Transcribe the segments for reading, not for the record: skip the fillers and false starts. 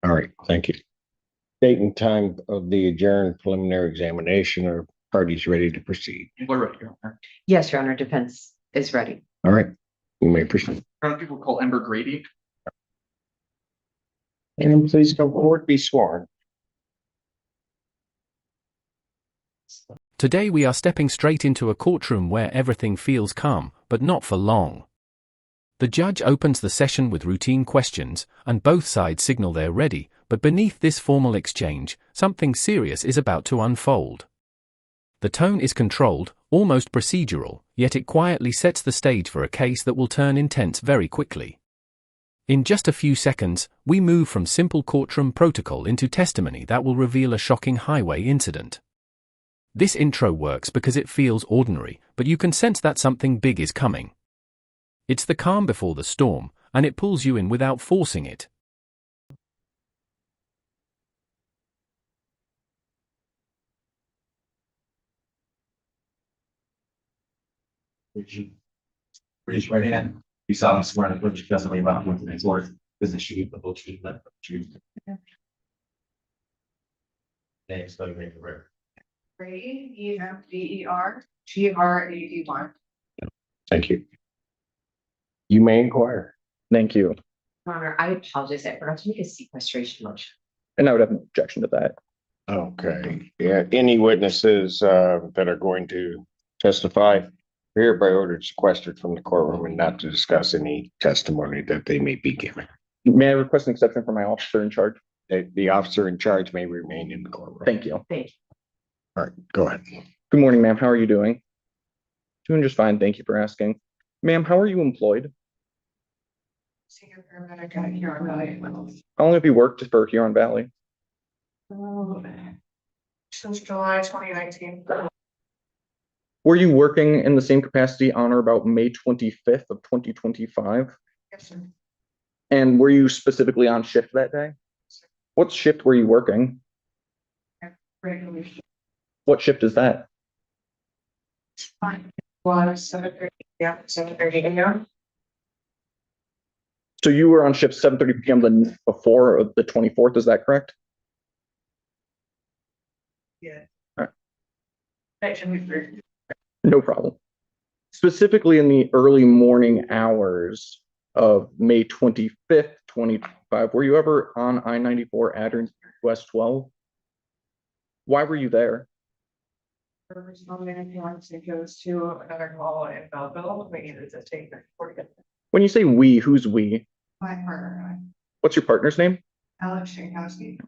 All right, thank you. Date and time of the adjourned preliminary examination. Are parties ready to proceed? We're ready, Your Honor. Yes, Your Honor, defense is ready. All right, you may proceed. People call Ember Grady. And please come forward, be sworn. Today we are stepping straight into a courtroom where everything feels calm, but not for long. The judge opens the session with routine questions, and both sides signal they're ready, but beneath this formal exchange, something serious is about to unfold. The tone is controlled, almost procedural, yet it quietly sets the stage for a case that will turn intense very quickly. In just a few seconds, we move from simple courtroom protocol into testimony that will reveal a shocking highway incident. This intro works because it feels ordinary, but you can sense that something big is coming. It's the calm before the storm, and it pulls you in without forcing it. Would you raise your right hand? You solemnly swear to put your testimony about what today's worth, position you the whole truth, that truth. Name, spelling, name, career. Grady, EMBERGRADY. Thank you. You may inquire. Thank you. Your Honor, I apologize. I forgot to make a sequestration motion. And I would have an objection to that. Okay, yeah, any witnesses that are going to testify hereby ordered sequestered from the courtroom and not to discuss any testimony that they may be giving. May I request an exception from my officer in charge? The officer in charge may remain in the courtroom. Thank you. Thank you. All right, go ahead. Good morning, ma'am. How are you doing? Doing just fine. Thank you for asking. Ma'am, how are you employed? Senior paramedic at Huron Valley. How long have you worked for Huron Valley? Since July 2019. Were you working in the same capacity on or about May 25th of 2025? Yes, sir. And were you specifically on shift that day? What shift were you working? Regular. What shift is that? Fine. Was 7:30 p.m. 7:30 a.m. So you were on shift 7:30 p.m. the night before the 24th, is that correct? Yeah. All right. That should be fair. No problem. Specifically in the early morning hours of May 25th, 2025, were you ever on I-94 Adderton US 12? Why were you there? Fiance goes to another call in Belleville. We needed to take the report. When you say we, who's we? My partner, What's your partner's name? Alex Shankowski.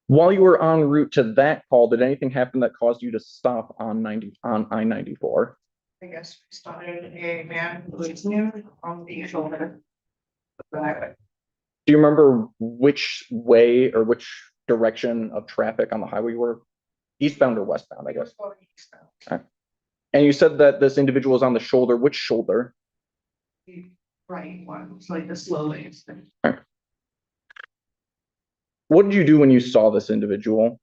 While you were en route to that call, did anything happen that caused you to stop on I-94? I guess we spotted a man who was new on the shoulder. Do you remember which way or which direction of traffic on the highway you were? Eastbound or westbound, I guess. Okay. And you said that this individual was on the shoulder. Which shoulder? The right one, it's like the slow lanes. Okay. What did you do when you saw this individual?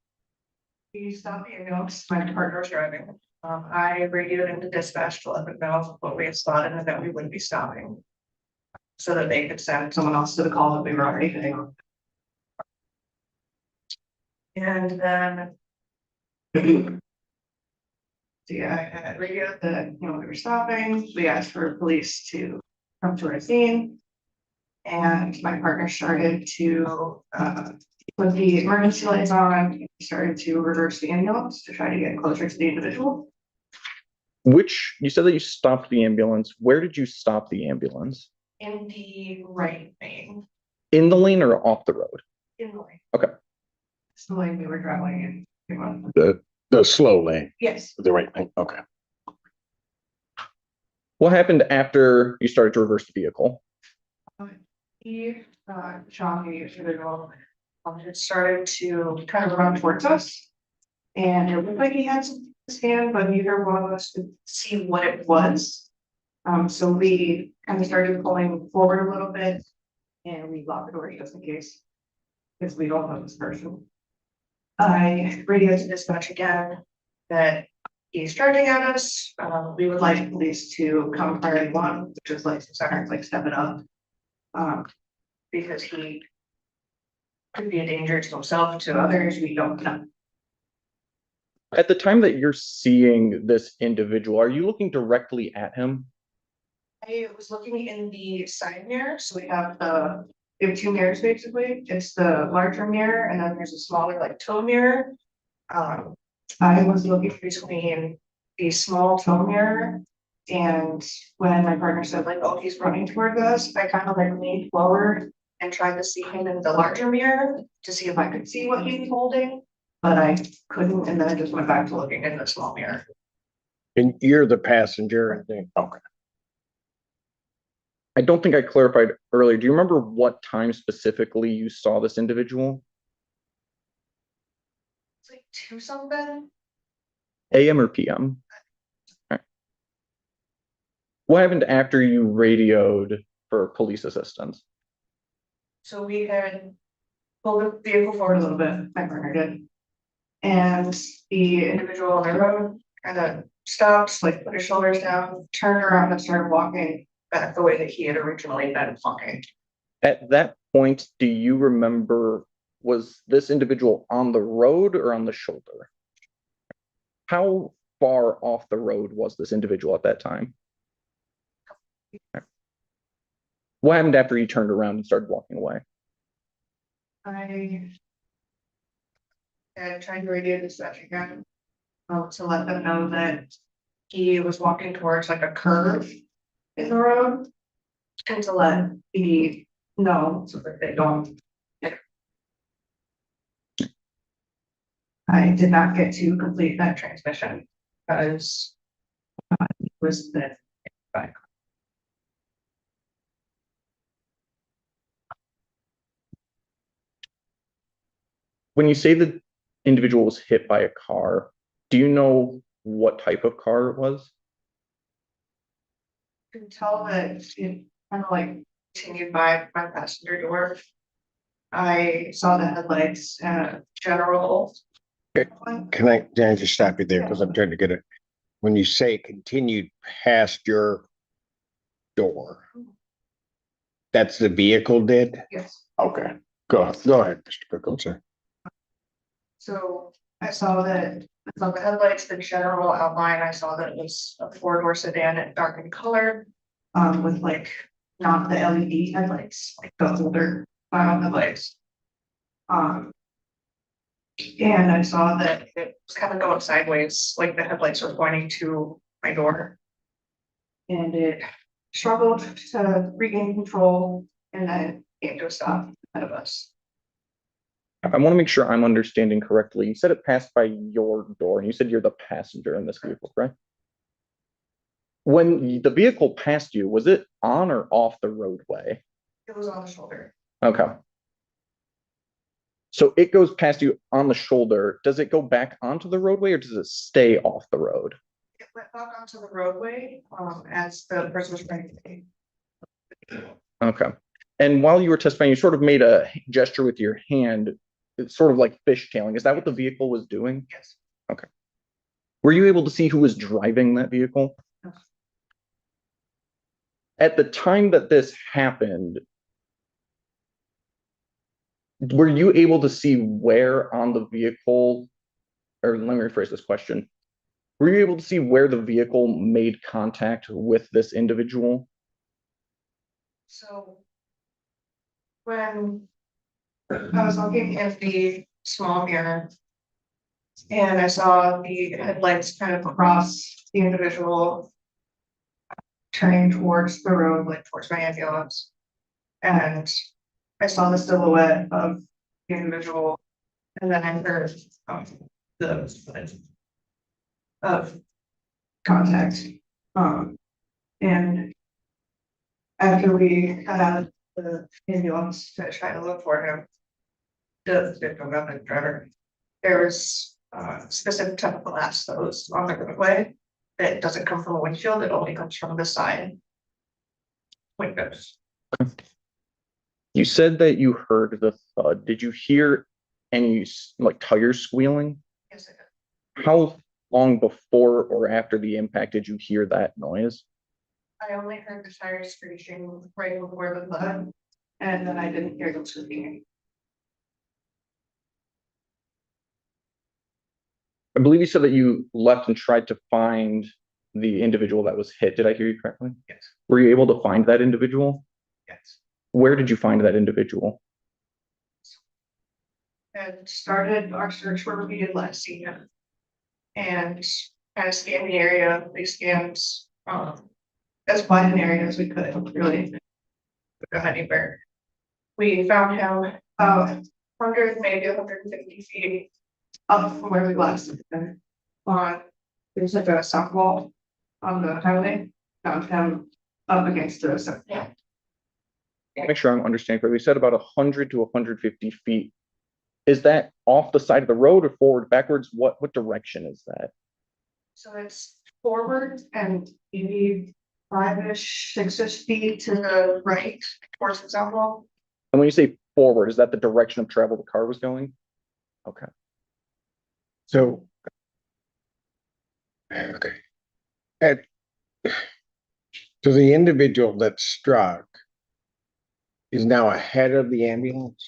He stopped the ambulance. My partner was driving. I radioed into dispatch to let them know what we had spotted and that we wouldn't be stopping, so that they could send someone else to the call that we were already hitting on. And then I had radioed that we were stopping. We asked for police to come to our scene, and my partner started to put the emergency lights on. He started to reverse the ambulance to try to get closer to the individual. You said that you stopped the ambulance. Where did you stop the ambulance? In the right lane. In the lane or off the road? In the lane. Okay. It's the lane we were traveling in. The slow lane, Yes. the right thing. Okay. What happened after you started to reverse the vehicle? He shot the individual. It started to kind of run towards us, and it looked like he had something in his hand, but neither one of us could see what it was. So we kind of started pulling forward a little bit, and we locked the door just in case, because we don't know this person. I radioed to dispatch again that he's charging at us. We would like police to come priority one, which is like sirens, like step it up. Because he could be a danger to himself, to others, we don't know. At the time that you're seeing this individual, are you looking directly at him? I was looking in the side mirror, so we have two mirrors basically. It's the larger mirror and then there's a smaller like toe mirror. I was looking between the small toe mirror and when my partner said like, oh, he's running toward us, I kind of like leaned forward and tried to see him in the larger mirror to see if I could see what he was holding, but I couldn't, and then I just went back to looking in the small mirror. And you're the passenger and thing, okay. I don't think I clarified earlier. Do you remember what time specifically you saw this individual? It's like two something. AM or PM? Okay. What happened after you radioed for police assistance? So we had pulled the vehicle forward a little bit, my partner did. And the individual on the road kind of stopped, like put his shoulders down, turned around and started walking back the way that he had originally been walking. At that point, do you remember, was this individual on the road or on the shoulder? How far off the road was this individual at that time? Okay. What happened after he turned around and started walking away? I tried to radio dispatch again to let them know that he was walking towards like a curve in the road and to let the know so that they don't. I did not get to complete that transmission because it was the back. When you say the individual was hit by a car, do you know what type of car it was? You can tell that it kind of like continued by my passenger door. I saw the headlights and a general. Can I just stop you there, because I'm trying to get it, when you say continued past your door, that's the vehicle did? Yes, Okay, go ahead, Mr. Cookle, sir. so I saw the headlights, the general outline, I saw that it was a four-door sedan in dark in color. With like not the LED headlights, like the older final headlights. And I saw that it was kind of going sideways, like the headlights were pointing to my door. And it struggled to regain control and then came to a stop ahead of us. I want to make sure I'm understanding correctly. You said it passed by your door, and you said you're the passenger in this vehicle, right? When the vehicle passed you, was it on or off the roadway? It was on the shoulder. Okay. So it goes past you on the shoulder. Does it go back onto the roadway or does it stay off the road? It went back onto the roadway, as the person was trying to take. Okay. And while you were testifying, you sort of made a gesture with your hand. It's sort of like fishtailing. Is that what the vehicle was doing? Yes. Okay. Were you able to see who was driving that vehicle? No. At the time that this happened, were you able to see where on the vehicle, or let me rephrase this question. Were you able to see where the vehicle made contact with this individual? So when I was looking at the small mirror and I saw the headlights kind of cross the individual turning towards the road, like towards my ambulance. And I saw the silhouette of the individual and then I heard the of contact. And after we got out of the ambulance to try to look for him, the victim of the driver, there was a specific type of glass that was on the roadway that doesn't come from a windshield, it only comes from the side windows. You said that you heard the thud. Did you hear any like tires squealing? Yes, I did. How long before or after the impact did you hear that noise? I only heard the tires screeching right before the thud, and then I didn't hear them screaming. I believe you said that you left and tried to find the individual that was hit. Did I hear you correctly? Yes, Were you able to find that individual? yes. Where did you find that individual? And started our search where we did last see him. And kind of scanned the area, we scanned, as wide an area as we could, really. Go anywhere. We found him, 100, maybe 150 feet up from where we last looked at him. There's like a south wall on the highway, found him up against the south. Yeah. Make sure I'm understanding correctly. You said about 100 to 150 feet. Is that off the side of the road or forward, backwards? What direction is that? So it's forward and maybe 5-ish, 6-ish feet to the right towards the south wall. And when you say forward, is that the direction of travel the car was going? Okay. So. Okay. So the individual that struck is now ahead of the ambulance?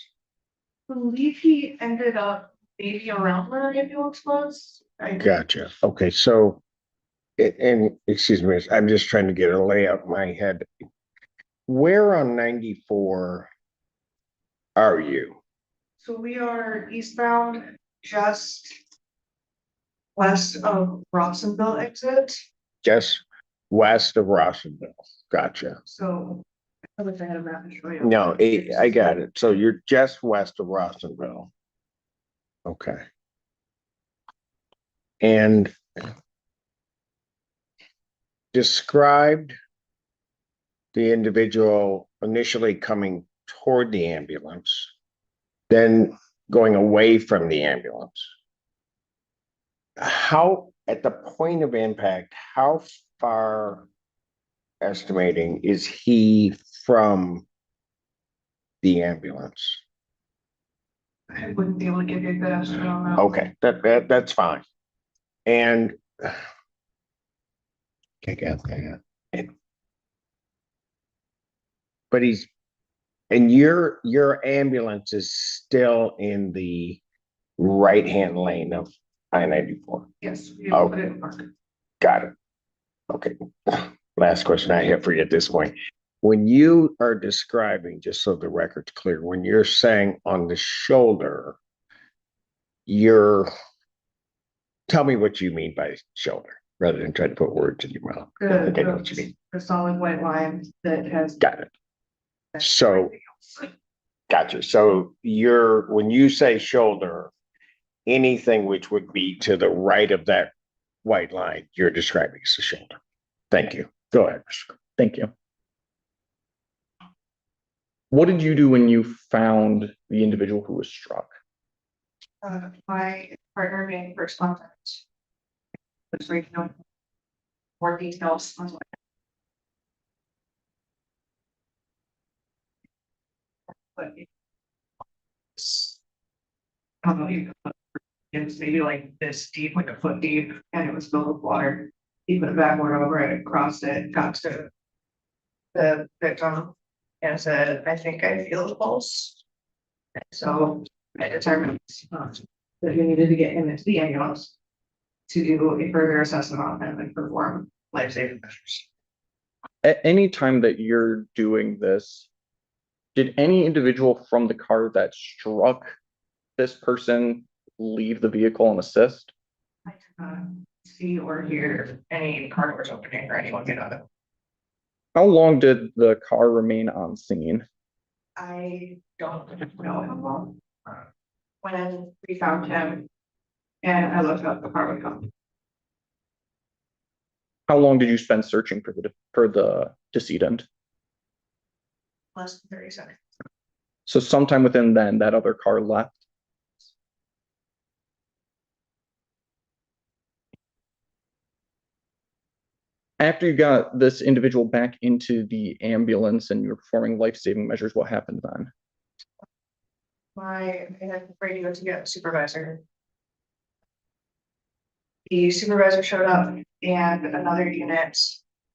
I believe he ended up maybe around where the ambulance was. Gotcha. Okay, so. And excuse me, I'm just trying to get a layout in my head. Where on 94 are you? So we are eastbound, just west of Rossonville exit. Just west of Rossendale. Gotcha. So I wish I had a map to show you. No, I got it. So you're just west of Rossendale. Okay. And described the individual initially coming toward the ambulance, then going away from the ambulance. How, at the point of impact, how far estimating is he from the ambulance? I wouldn't be able to give you a good estimate on that. Okay, that's fine. And I got that. But and your ambulance is still in the right-hand lane of I-94. Yes. we Oh. put it in park. Got it. Okay. Last question I have for you at this point. When you are describing, just so the record's clear, when you're saying on the shoulder, tell me what you mean by shoulder, rather than try to put words in your mouth. I know what you mean. The solid white line that has. Got it. So, gotcha. So when you say shoulder, anything which would be to the right of that white line, you're describing as the shoulder. Thank you. Go ahead. Thank you. What did you do when you found the individual who was struck? My partner made first contact. Let's read more details on what. But I don't know, it was maybe like this deep, like a foot deep, and it was filled with water. He put a backboard over it, crossed it, got to the victim, and said, "I think I feel the pulse." So I determined that we needed to get him into the ambulance to do a further assessment on him and perform life-saving measures. At any time that you're doing this, did any individual from the car that struck this person leave the vehicle and assist? I did not see or hear any car doors opening or anyone get out of it. How long did the car remain on scene? I don't know how long. When we found him and I looked up, the car would come. How long did you spend searching for the decedent? Less than 30 seconds. So sometime within then, that other car left. After you got this individual back into the ambulance and you were performing life-saving measures, what happened then? I had radio to get a supervisor. The supervisor showed up and another unit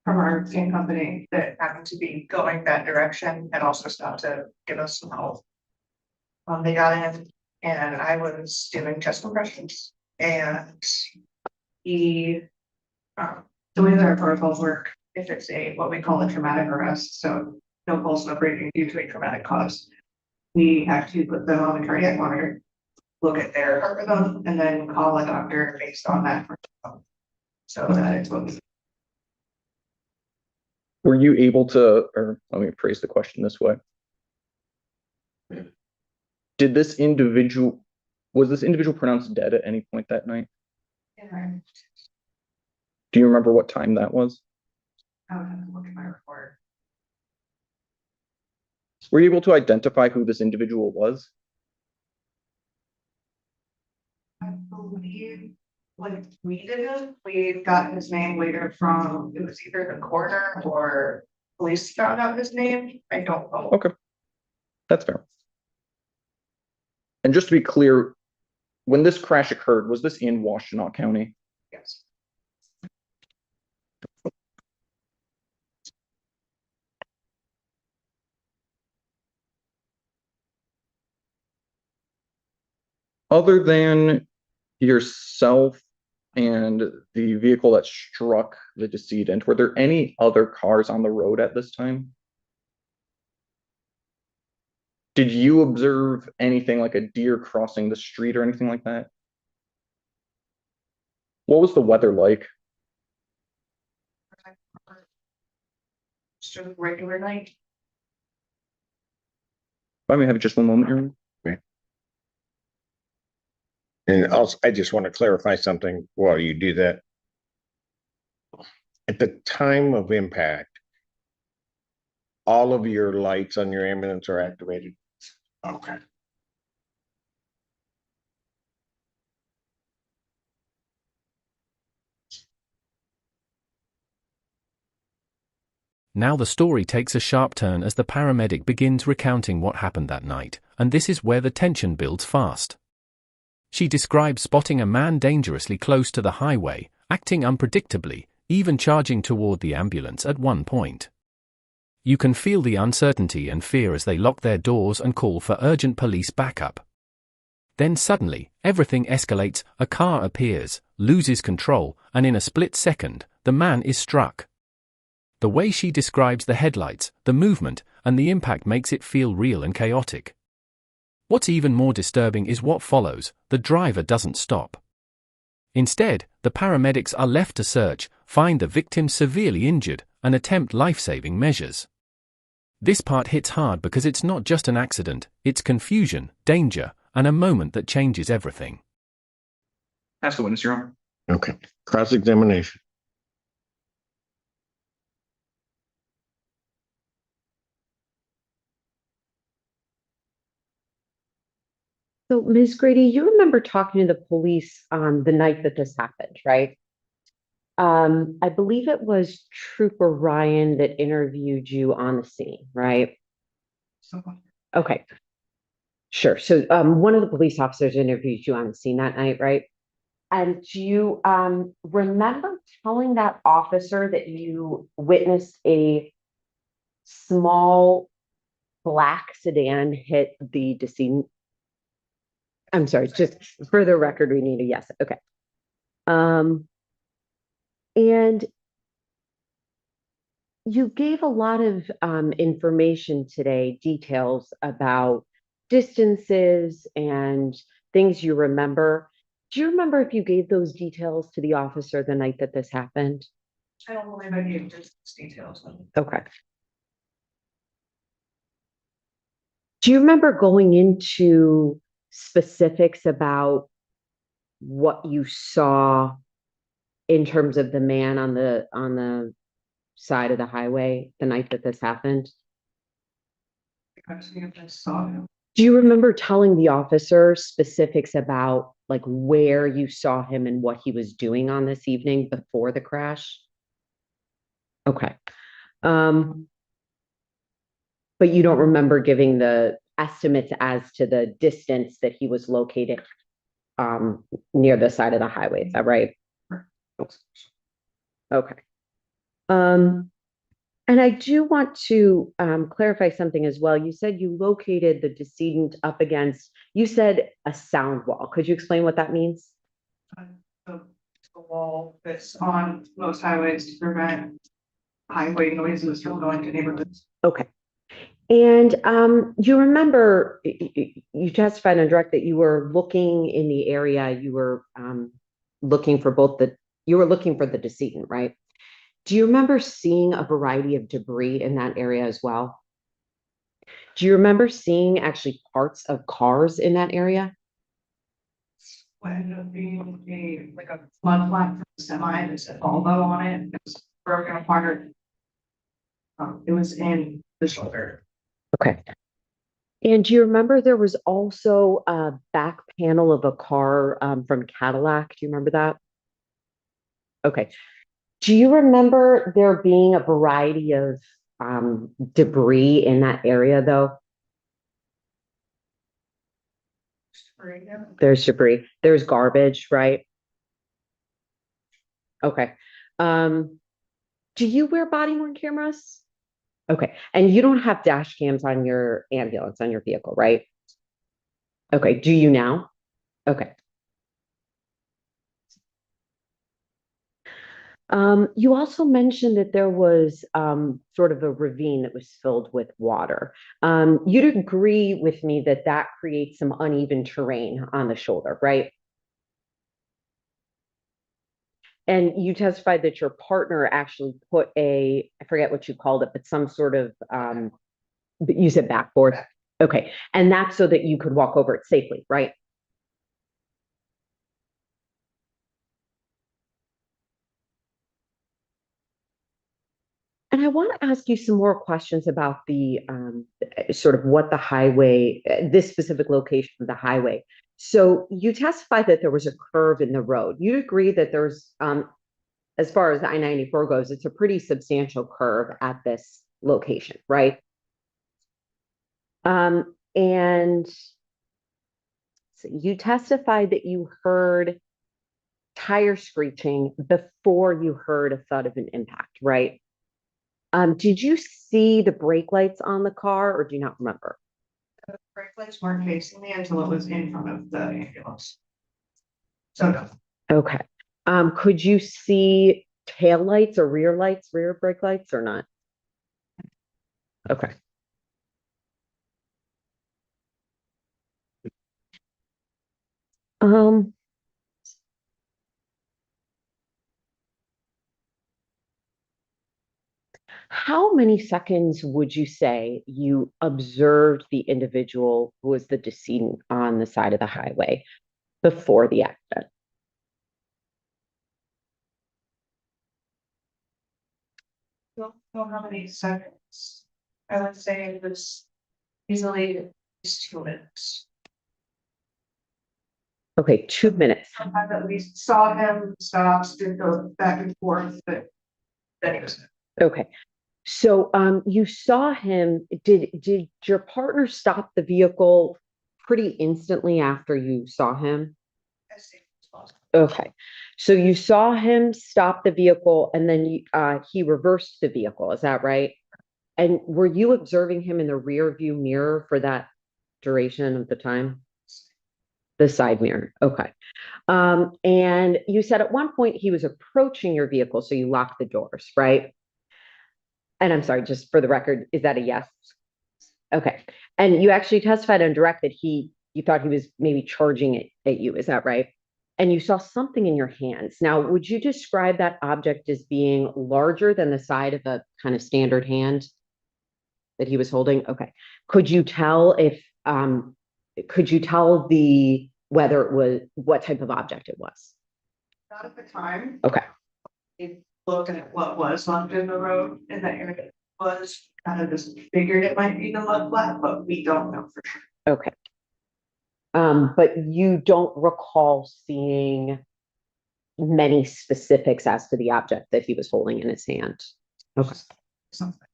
from our same company that happened to be going that direction and also stopped to give us some help. They got in and I was doing chest compressions And he, the way that our protocols work, if it's what we call a traumatic arrest, so no pulse, no breathing due to a traumatic cause, we have to put them on the cardiac monitor, look at their heart rhythm, and then call a doctor based on that. So that is what we. Were you able to, or let me phrase the question this way. Was this individual pronounced dead at any point that night? Yeah, Do you remember what time that was? I would have to look at my report. Were you able to identify who this individual was? I believe when we did it, we got his name later from, it was either the coroner or police found out his name. I don't know. Okay, that's fair. And just to be clear, when this crash occurred, was this in Washtenaw County? Yes. Other than yourself and the vehicle that struck the decedent, were there any other cars on the road at this time? Did you observe anything like a deer crossing the street or anything like that? What was the weather like? Just a regular night. Let me have just one moment here. And also, I just want to clarify something while you do that. At the time of impact, all of your lights on your ambulance are activated? Okay. Now the story takes a sharp turn as the paramedic begins recounting what happened that night, and this is where the tension builds fast. She describes spotting a man dangerously close to the highway, acting unpredictably, even charging toward the ambulance at one point. You can feel the uncertainty and fear as they lock their doors and call for urgent police backup. Then suddenly, everything escalates, a car appears, loses control, and in a split second, the man is struck. The way she describes the headlights, the movement, and the impact makes it feel real and chaotic. What's even more disturbing is what follows. The driver doesn't stop. Instead, the paramedics are left to search, find the victim severely injured, and attempt life-saving measures. This part hits hard because it's not just an accident, it's confusion, danger, and a moment that changes everything. Ask the witness, Your Honor. Okay. Cross-examination. So, Ms. Grady, you remember talking to the police on the night that this happened, right? I believe it was Trooper Ryan that interviewed you on the scene, right? Okay, sure. So, one of the police officers interviewed you on the scene that night, right? And do you remember telling that officer that you witnessed a small black sedan hit the decedent? I'm sorry, just for the record, we need a yes. Okay. And you gave a lot of information today, details about distances and things you remember. Do you remember if you gave those details to the officer the night that this happened? I don't believe I gave just details. Okay. Do you remember going into specifics about what you saw in terms of the man on the side of the highway the night that this happened? I saw him. Do you remember telling the officer specifics about like where you saw him and what he was doing on this evening before the crash? Okay. But you don't remember giving the estimates as to the distance that he was located near the side of the highway, is that right? Okay. And I do want to clarify something as well. You said you located the decedent up against, you said a sound wall. Could you explain what that means? The the wall that's on most highways to prevent highway noises from going to neighborhoods. Okay. And you remember you testified on direct that you were looking in the area, you were looking for you were looking for the decedent, right? Do you remember seeing a variety of debris in that area as well? Do you remember seeing actually parts of cars in that area? What ended up being like a mud flat from a semi, there's a elbow on it, it was broken apart. It was in the shoulder. Okay. And do you remember there was also a back panel of a car from Cadillac? Do you remember that? Okay. Do you remember there being a variety of debris in that area, though? There's debris. There's garbage, right? Okay. Do you wear body worn cameras? Okay. And you don't have dash cams on your ambulance, on your vehicle, right? Okay. Do you now? Okay. You also mentioned that there was sort of a ravine that was filled with water. You'd agree with me that that creates some uneven terrain on the shoulder, right? And you testified that your partner actually put I forget what you called it, but some sort of, you said backboard. Okay. And that's so that you could walk over it safely, right? And I want to ask you some more questions about the sort of what the highway, this specific location of the highway. So you testified that there was a curve in the road. You agree that there's, as far as I-94 goes, it's a pretty substantial curve at this location, right? And so you testified that you heard tire screeching before you heard a thud of an impact, right? Did you see the brake lights on the car or do you not remember? The brake lights weren't facing me until it was in front of the ambulance. So no. Okay. Could you see tail lights or rear brake lights or not? Okay. How many seconds would you say you observed the individual who was the decedent on the side of the highway before the accident? Don't know how many seconds. I would say it was easily at least 2 minutes. Okay, 2 minutes. Sometimes at least saw him stop, stood, go back and forth, but then he was. Okay. So you saw him, did your partner stop the vehicle pretty instantly after you saw him? As safe as possible. Okay. So you saw him stop the vehicle and then he reversed the vehicle, is that right? And were you observing him in the rear view mirror for that duration of the time? The side mirror. Okay. And you said at one point he was approaching your vehicle, so you locked the doors, right? And I'm sorry, just for the record, is that a yes? Okay. And you actually testified on direct that you thought he was maybe charging it at you, is that right? And you saw something in your hands. Now, would you describe that object as being larger than the side of a kind of standard hand that he was holding? Okay. Could you tell whether it was, what type of object it was? Not at the time. Okay. Looking at what was left in the road and that area was kind of just figured it might be the mud flat, but we don't know for sure. Okay. But you don't recall seeing many specifics as to the object that he was holding in his hand. Okay. Something.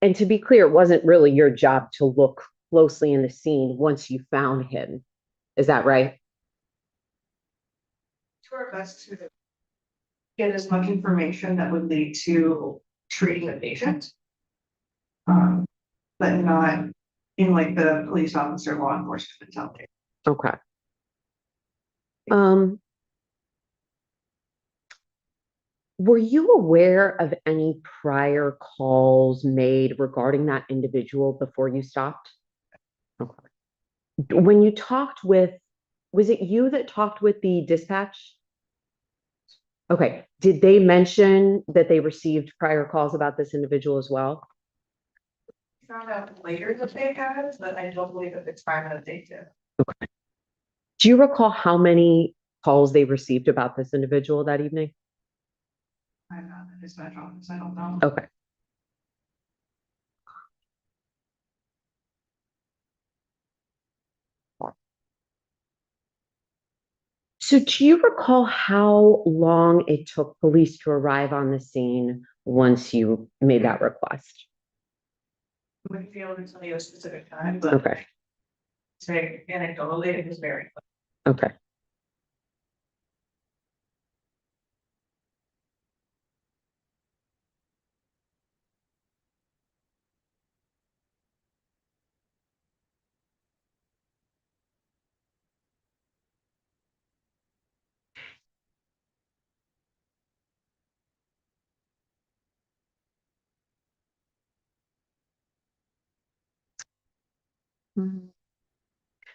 And to be clear, it wasn't really your job to look closely in the scene once you found him. Is that right? Do our best to get as much information that would lead to treating the patient. But not in like the police officer, law enforcement mentality. Okay. Were you aware of any prior calls made regarding that individual before you stopped? Okay. When you talked with, was it you that talked with the dispatch? Okay, did they mention that they received prior calls about this individual as well? Found out later that they had, but I don't believe at the time that they did. Do you recall how many calls they received about this individual that evening? I'm not in dispatch office, I don't know. Okay. So do you recall how long it took police to arrive on the scene once you made that request? Wouldn't feel until you a specific time, but Okay, say anecdotally, it was very quick. okay.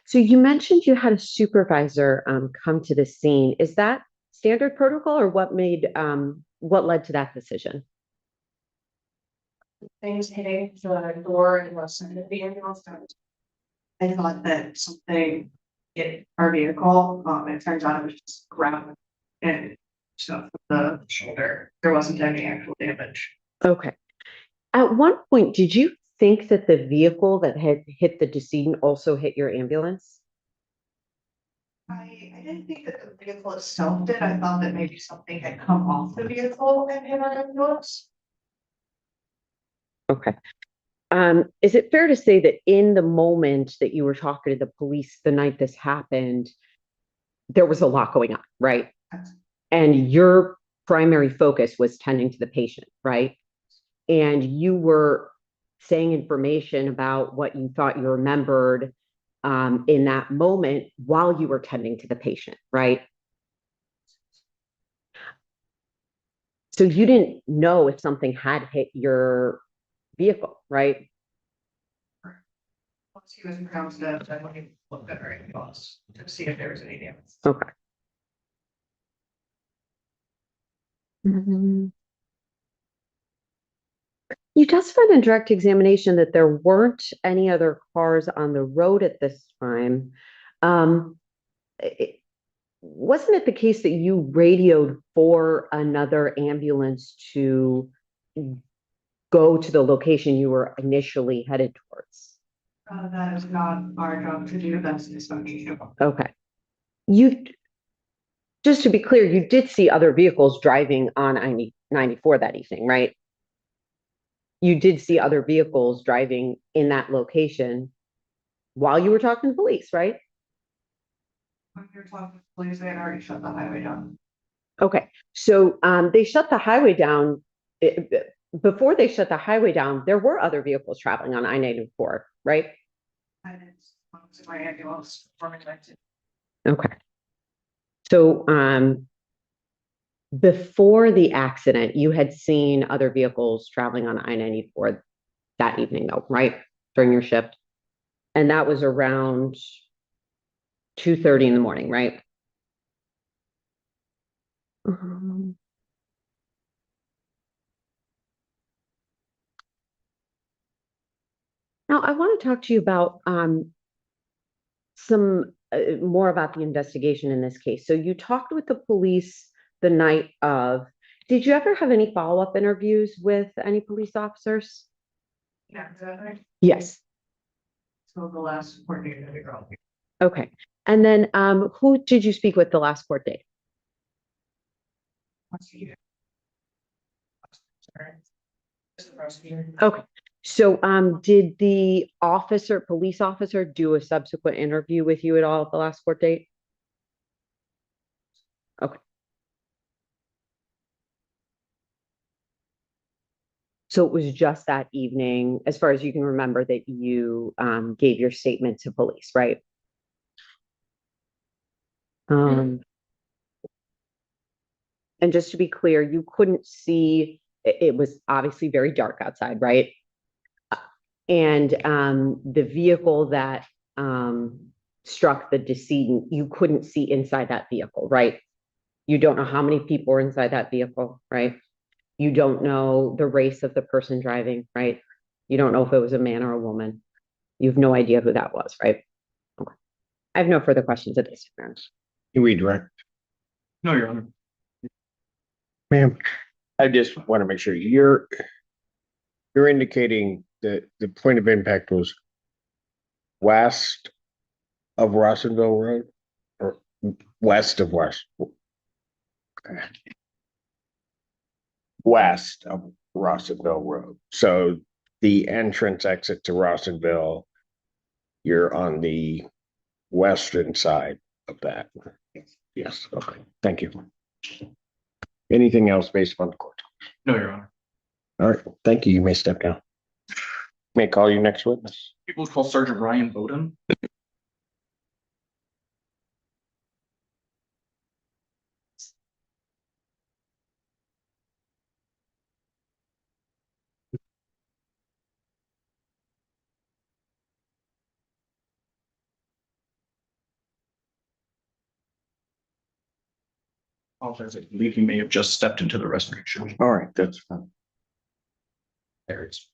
So you mentioned you had a supervisor come to the scene. Is that standard protocol or what led to that decision? Things hitting the door and the side of the ambulance. I thought that something hit our vehicle, it turns out it was just ground and stuff with the shoulder. There wasn't any actual damage. Okay. At one point, did you think that the vehicle that had hit the decedent also hit your ambulance? I didn't think that the vehicle itself did. I thought that maybe something had come off the vehicle and hit our ambulance. Okay. Is it fair to say that in the moment that you were talking to the police the night this happened, there was a lot going on, right? And your primary focus was tending to the patient, right? And you were saying information about what you thought you remembered in that moment while you were tending to the patient, right? So you didn't know if something had hit your vehicle, right? Once he was pronounced dead, I went and looked at our ambulance to see if there was any damage. Okay. Mhm. You testified in direct examination that there weren't any other cars on the road at this time. Um, wasn't it the case that you radioed for another ambulance to go to the location you were initially headed towards? That is not our job to do, that's dispatch's job. Okay. You, just to be clear, you did see other vehicles driving on I-94 that evening, right? You did see other vehicles driving in that location while you were talking to police, right? When you're talking to police, they had already shut the highway down. Okay, so they shut the highway down. Before they shut the highway down, there were other vehicles traveling on I-94, right? And it's my ambulance performing that. Okay. So before the accident, you had seen other vehicles traveling on I-94 that evening, though, right? During your shift. And that was around 2:30 in the morning, right? Now, I want to talk to you about some more about the investigation in this case. So you talked with the police the night of. Did you ever have any follow-up interviews with any police officers? Yeah, exactly. Yes. So the last coordinator, the girl. Okay. And then who did you speak with the last court date? Prosecutor. Sorry. Just the prosecutor. Okay. So did the police officer do a subsequent interview with you at all at the last court date? Okay. So it was just that evening, as far as you can remember, that you gave your statement to police, right? And just to be clear, you couldn't see, it was obviously very dark outside, right? And the vehicle that struck the decedent, you couldn't see inside that vehicle, right? You don't know how many people were inside that vehicle, right? You don't know the race of the person driving, right? You don't know if it was a man or a woman. You have no idea who that was, right? Okay. I have no further questions at this time. You redirect. No, Your Honor. Ma'am, I just want to make sure you're indicating that the point of impact was west of Rossendale Road or west of west of Rossendale Road. So the entrance exit to Rossendale, you're on the western side of that. Yes, okay, thank you. Anything else based upon the court? No, Your Honor. All right, thank you. You may step down. May call you next witness. People call Sergeant Ryan Bowden. Apologize, I believe he may have just stepped into the restoration. All right, that's fine. There it is.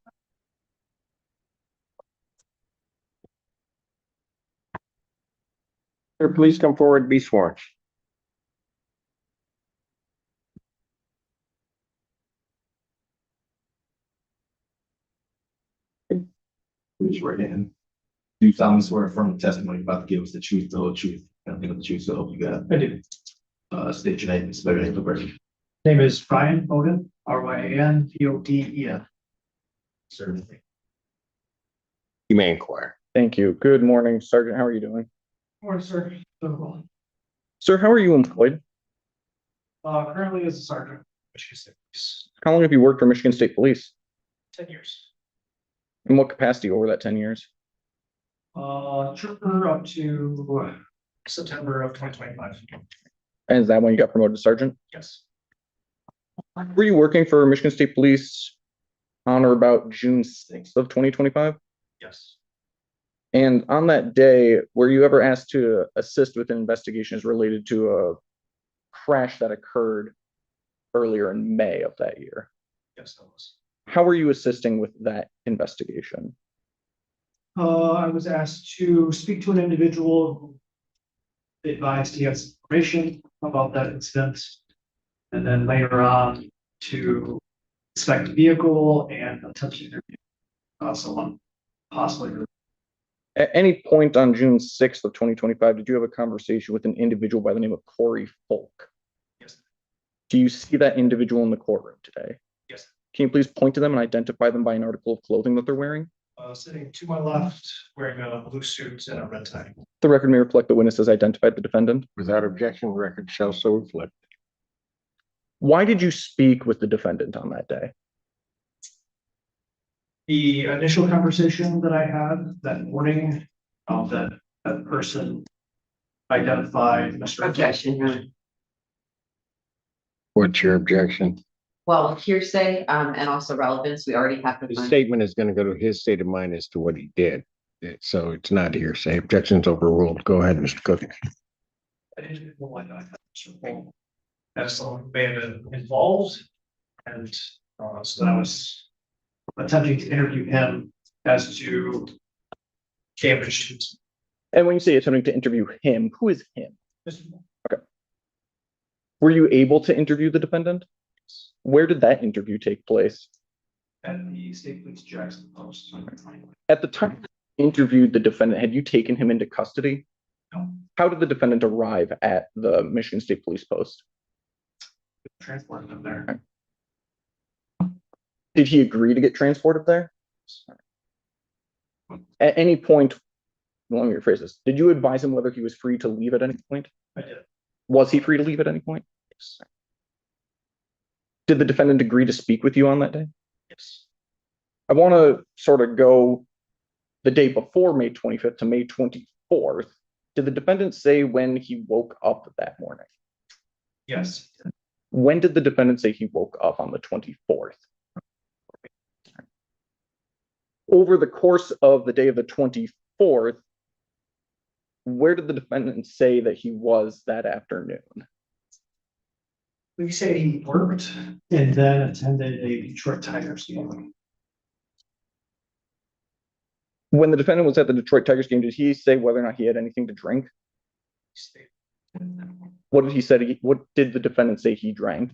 Sir, please come forward, be sworn. Raise your right hand. Do you solemnly swear affirm the testimony about to give us the truth, the whole truth, and nothing but the truth, so help you God? I do. State your name, spell your name for the record. Name is Ryan Bowden, RyanBoden. Sir. You may inquire. Thank you. Good morning, Sergeant. How are you doing? Morning, sir. Sir, how are you employed? Currently as a sergeant, Michigan State Police, How long have you worked for Michigan State Police? 10 years. In what capacity over that 10 years? Trooper up to September of 2025. And is that when you got promoted to sergeant? Yes. Were you working for Michigan State Police on or about June 6th of 2025? Yes. And on that day, were you ever asked to assist with investigations related to a crash that occurred earlier in May of that year? Yes, that was. How were you assisting with that investigation? I was asked to speak to an individual who advised he has information about that incident. And then later on to inspect the vehicle and attempt to interview someone possibly. At any point on June 6th of 2025, did you have a conversation with an individual by the name of Corey Folk? Yes. Do you see that individual in the courtroom today? Yes. Can you please point to them and identify them by an article of clothing that they're wearing? Sitting to my left, wearing a blue suit and a red tie. The record may reflect the witness has identified the defendant. Without objection, the record shall so reflect. Why did you speak with the defendant on that day? The initial conversation that I had that morning, that person identified Mr. Objection. What's your objection? Well, hearsay, and also relevance, we already have to The find. statement is going to go to his state of mind as to what he did. So it's not hearsay. Objection's overruled. Go ahead, Mr. Cook. I didn't know why I had Mr. Paul as someone who may have been involved. And so I was attempting to interview him as to damage. And when you say attempting to interview him, who is him? Were you able to interview the defendant? Where did that interview take place? At the State Police Jackson Post. At the time you interviewed the defendant, had you taken him into custody? No. How did the defendant arrive at the Michigan State Police Post? Transported him there. Did he agree to get transported there? At any point, let me rephrase this. Did you advise him whether he was free to leave at any point? I did. Was he free to leave at any point? Yes. Did the defendant agree to speak with you on that day? Yes. I want to sort of go the day before May 25th to May 24th. Did the defendant say when he woke up that morning? Yes. When did the defendant say he woke up on the 24th? Over the course of the day of the 24th, where did the defendant say that he was that afternoon? We say he worked and then attended a Detroit Tigers game. When the defendant was at the Detroit Tigers game, did he say whether or not he had anything to drink? What did he say? What did the defendant say he drank?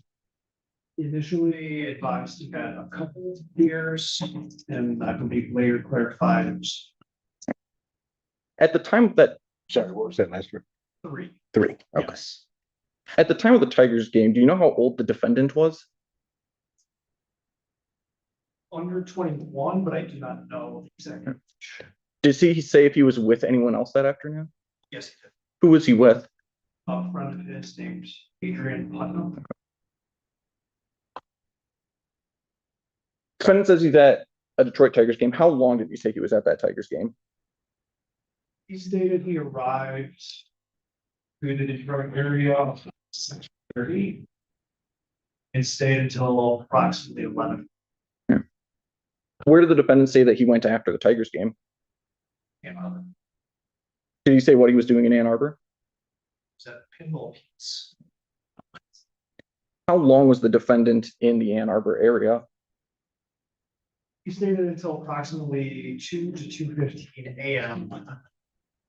Initially advised he had a couple of beers, and I believe later clarified At the time that, Sorry, what was that last word? 3. 3. Okay. Yes. at the time of the Tigers game, do you know how old the defendant was? Under 21, but I do not know exactly. Did he say if he was with anyone else that afternoon? Yes, he did. Who was he with? A friend of his named Adrian Putnam. Defendant says he's at a Detroit Tigers game. How long did he say he was at that Tigers game? He stated he arrived to the Detroit area 6:30 and stayed until approximately 11. Where did the defendant say that he went after the Tigers game? Ann Arbor. Did he say what he was doing in Ann Arbor? Was that pinball piece? How long was the defendant in the Ann Arbor area? He stayed until approximately 2 to 2:15 a.m.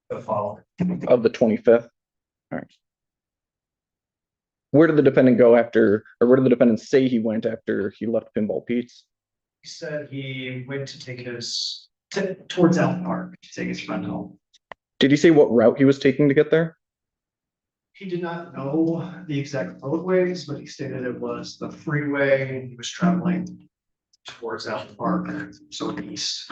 the following. Of the 25th? All right. Where did the defendant go after, or where did the defendant say he went after he left Pinball Pete's? He said he went to take towards Elm Park to take his friend home. Did he say what route he was taking to get there? He did not know the exact roadways, but he stated it was the freeway and he was traveling towards Elm Park, so east.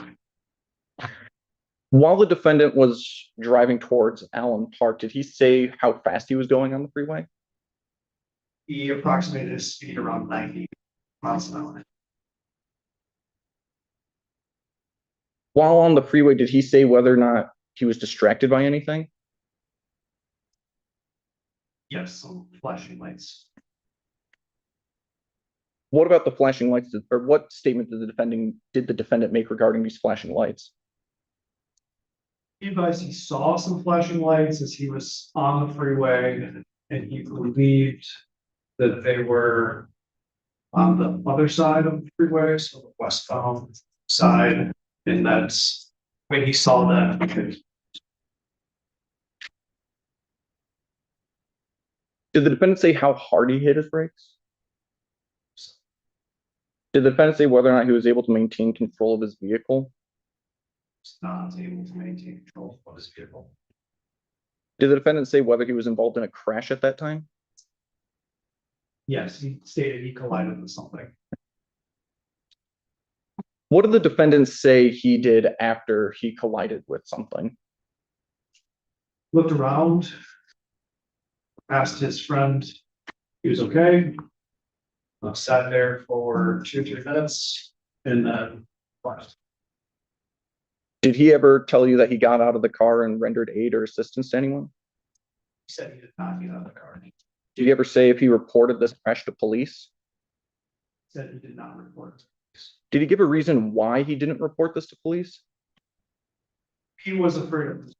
While the defendant was driving towards Allen Park, did he say how fast he was going on the freeway? He approximated his speed around 90 miles an hour. While on the freeway, did he say whether or not he was distracted by anything? Yes, some flashing lights. What about the flashing lights, or what statement did the defendant make regarding these flashing lights? He advised he saw some flashing lights as he was on the freeway and he believed that they were on the other side of the freeway, so the westbound side. And that's when he saw that. Did the defendant say how hard he hit his brakes? Did the defendant say whether or not he was able to maintain control of his vehicle? Was not able to maintain control of his vehicle. Did the defendant say whether he was involved in a crash at that time? Yes, he stated he collided with something. What did the defendant say he did after he collided with something? Looked around, asked his friend, he was okay. Sat there for 2 or 3 minutes and then left. Did he ever tell you that he got out of the car and rendered aid or assistance to anyone? He said he did not get out of the car. Did he ever say if he reported this crash to police? Said he did not report it. Did he give a reason why he didn't report this to police? He was afraid of the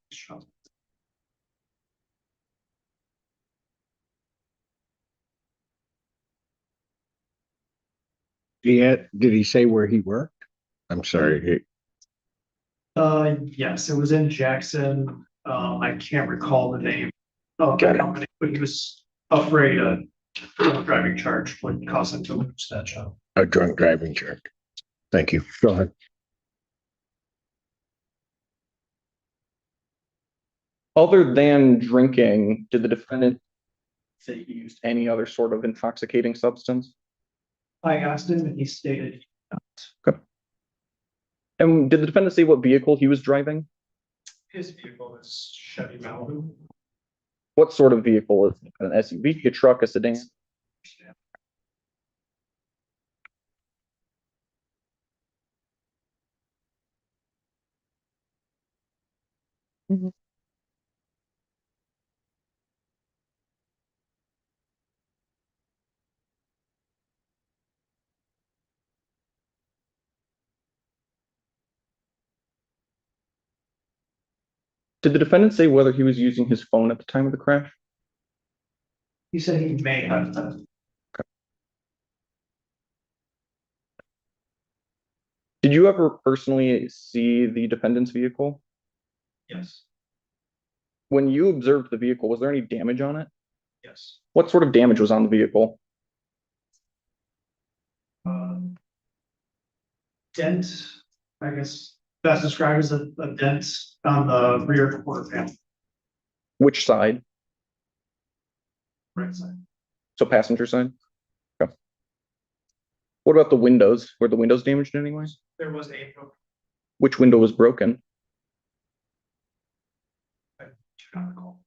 Did he say where he worked? I'm sorry. Yes, it was in Jackson. I can't recall the name of Got the it. company, but he was afraid a driving charge would cause him to lose that job. A drunk driving charge. Thank you. Go ahead. Other than drinking, did the defendant say he used any other sort of intoxicating substance? I asked him and he stated And did the defendant say what vehicle he was driving? his vehicle is Chevy Malibu. What sort of vehicle is it? An SUV, a truck, a sedan? Did the defendant say whether he was using his phone at the time of the crash? He said he may have done. Did you ever personally see the defendant's vehicle? Yes, When you observed the vehicle, was there any damage on it? yes. What sort of damage was on the vehicle? Dent, I guess, best described as a dent on the rear quarter panel, Which side? right side. So passenger side? Okay. What about the windows? Were the windows damaged in any way? There was a, Which window was broken? I do not recall.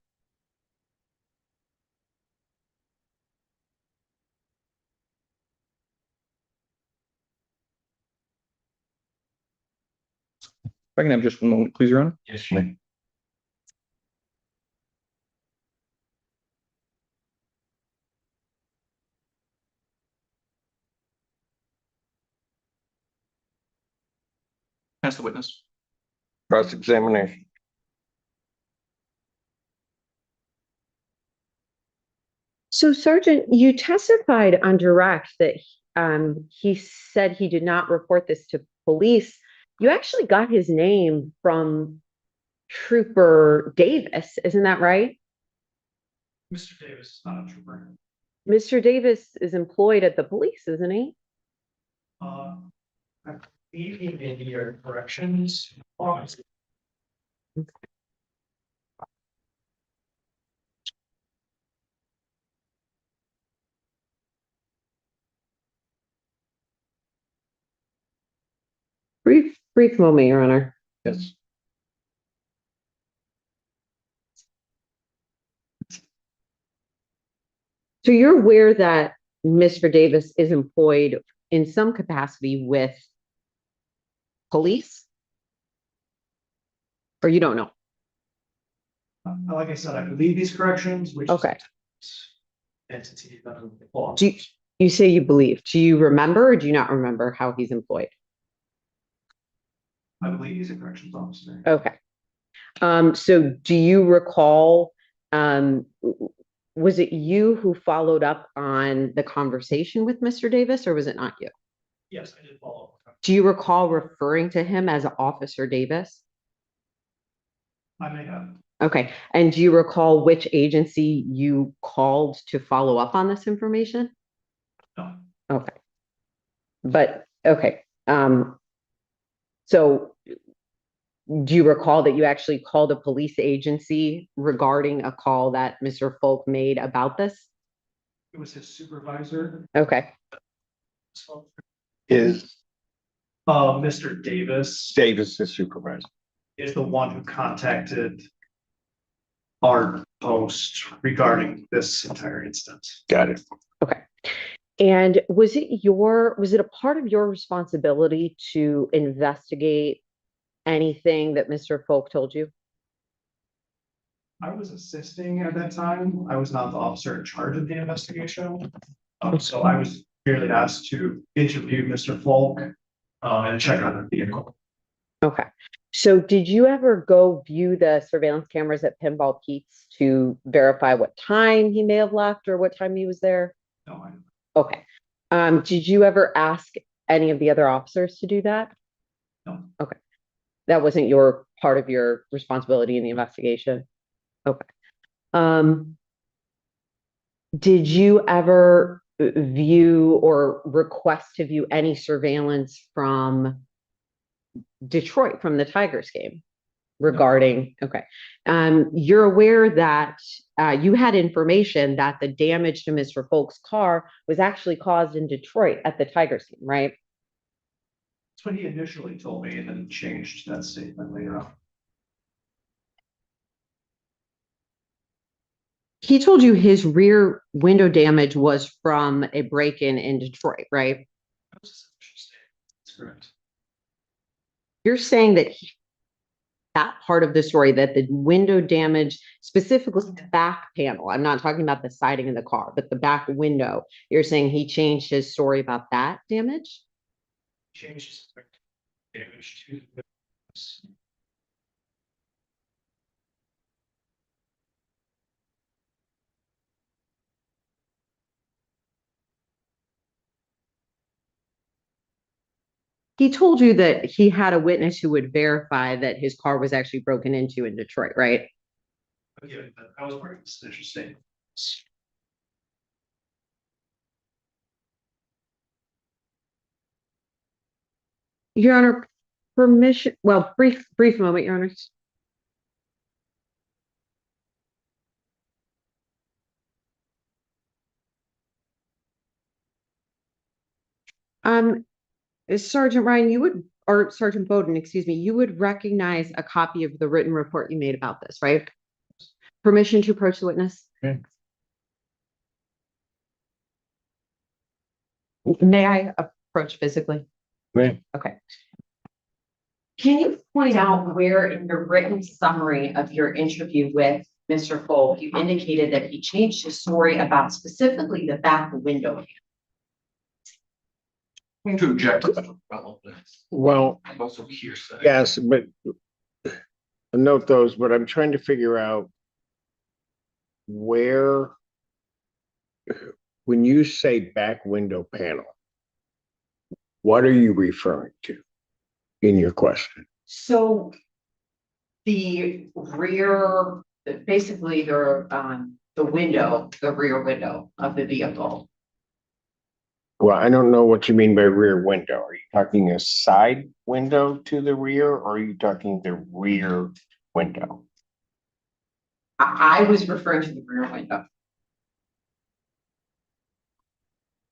If I can have just one moment, please, Your Honor. Yes, ma'am. Ask the witness. Cross-examination. So Sergeant, you testified on direct that he said he did not report this to police. You actually got his name from Trooper Davis, isn't that right? Mr. Davis is not a trooper. Mr. Davis is employed at the police, isn't he? I believe he may be your corrections. Officer. Brief moment, Your Honor. Yes. So you're aware that Mr. Davis is employed in some capacity with police? Or you don't know? Like I said, I believe these corrections, which. Okay. Entity that belongs. Do you say you believe? Do you remember or do you not remember how he's employed? I believe he's a corrections officer. Okay. So do you recall, was it you who followed up on the conversation with Mr. Davis, or was it not you? Yes, I did follow up. Do you recall referring to him as Officer Davis? I may have. Okay. And do you recall which agency you called to follow up on this information? No. Okay. But, okay. So do you recall that you actually called a police agency regarding a call that Mr. Folk made about this? It was his supervisor. Okay. Is Mr. Davis Davis the supervisor? is the one who contacted our post regarding this entire instance. Got it. Okay. And was it a part of your responsibility to investigate anything that Mr. Folk told you? I was assisting at that time. I was not the officer in charge of the investigation. So I was merely asked to interview Mr. Folk and check on the vehicle. Okay. So did you ever go view the surveillance cameras at Pinball Pete's to verify what time he may have left or what time he was there? No, Okay. Did you ever ask any of the other officers to do that? No. Okay. That wasn't your part of your responsibility in the investigation? Okay. Did you ever view or request to view any surveillance from Detroit, from the Tigers game regarding, okay. You're aware that you had information that the damage to Mr. Folk's car was actually caused in Detroit at the Tigers game, right? that's what he initially told me and then changed that statement later on. He told you his rear window damage was from a break-in in Detroit, right? That was his official statement. That's correct. You're saying that that part of the story, that the window damage, specifically the back panel, I'm not talking about the siding of the car, but the back window, you're saying he changed his story about that damage? Changed his damage to he told you that he had a witness who would verify that his car was actually broken into in Detroit, right? Yeah, I was part of this interesting. Your Honor, permission, well, brief moment, Your Honor. Um, Sergeant Ryan, or Sergeant Bowden, excuse me, you would recognize a copy of the written report you made about this, right? Permission to approach the witness? Okay. May I approach physically? Right. Okay. Can you point out where in your written summary of your interview with Mr. Folk, you indicated that he changed his story about specifically the back window? To object to relevance. Well, Also hearsay. yes, but I note those, but I'm trying to figure out where, when you say back window panel, what are you referring to in your question? So the rear, basically the window, the rear window of the vehicle. Well, I don't know what you mean by rear window. Are you talking a side window to the rear, or are you talking the rear window? I was referring to the rear window.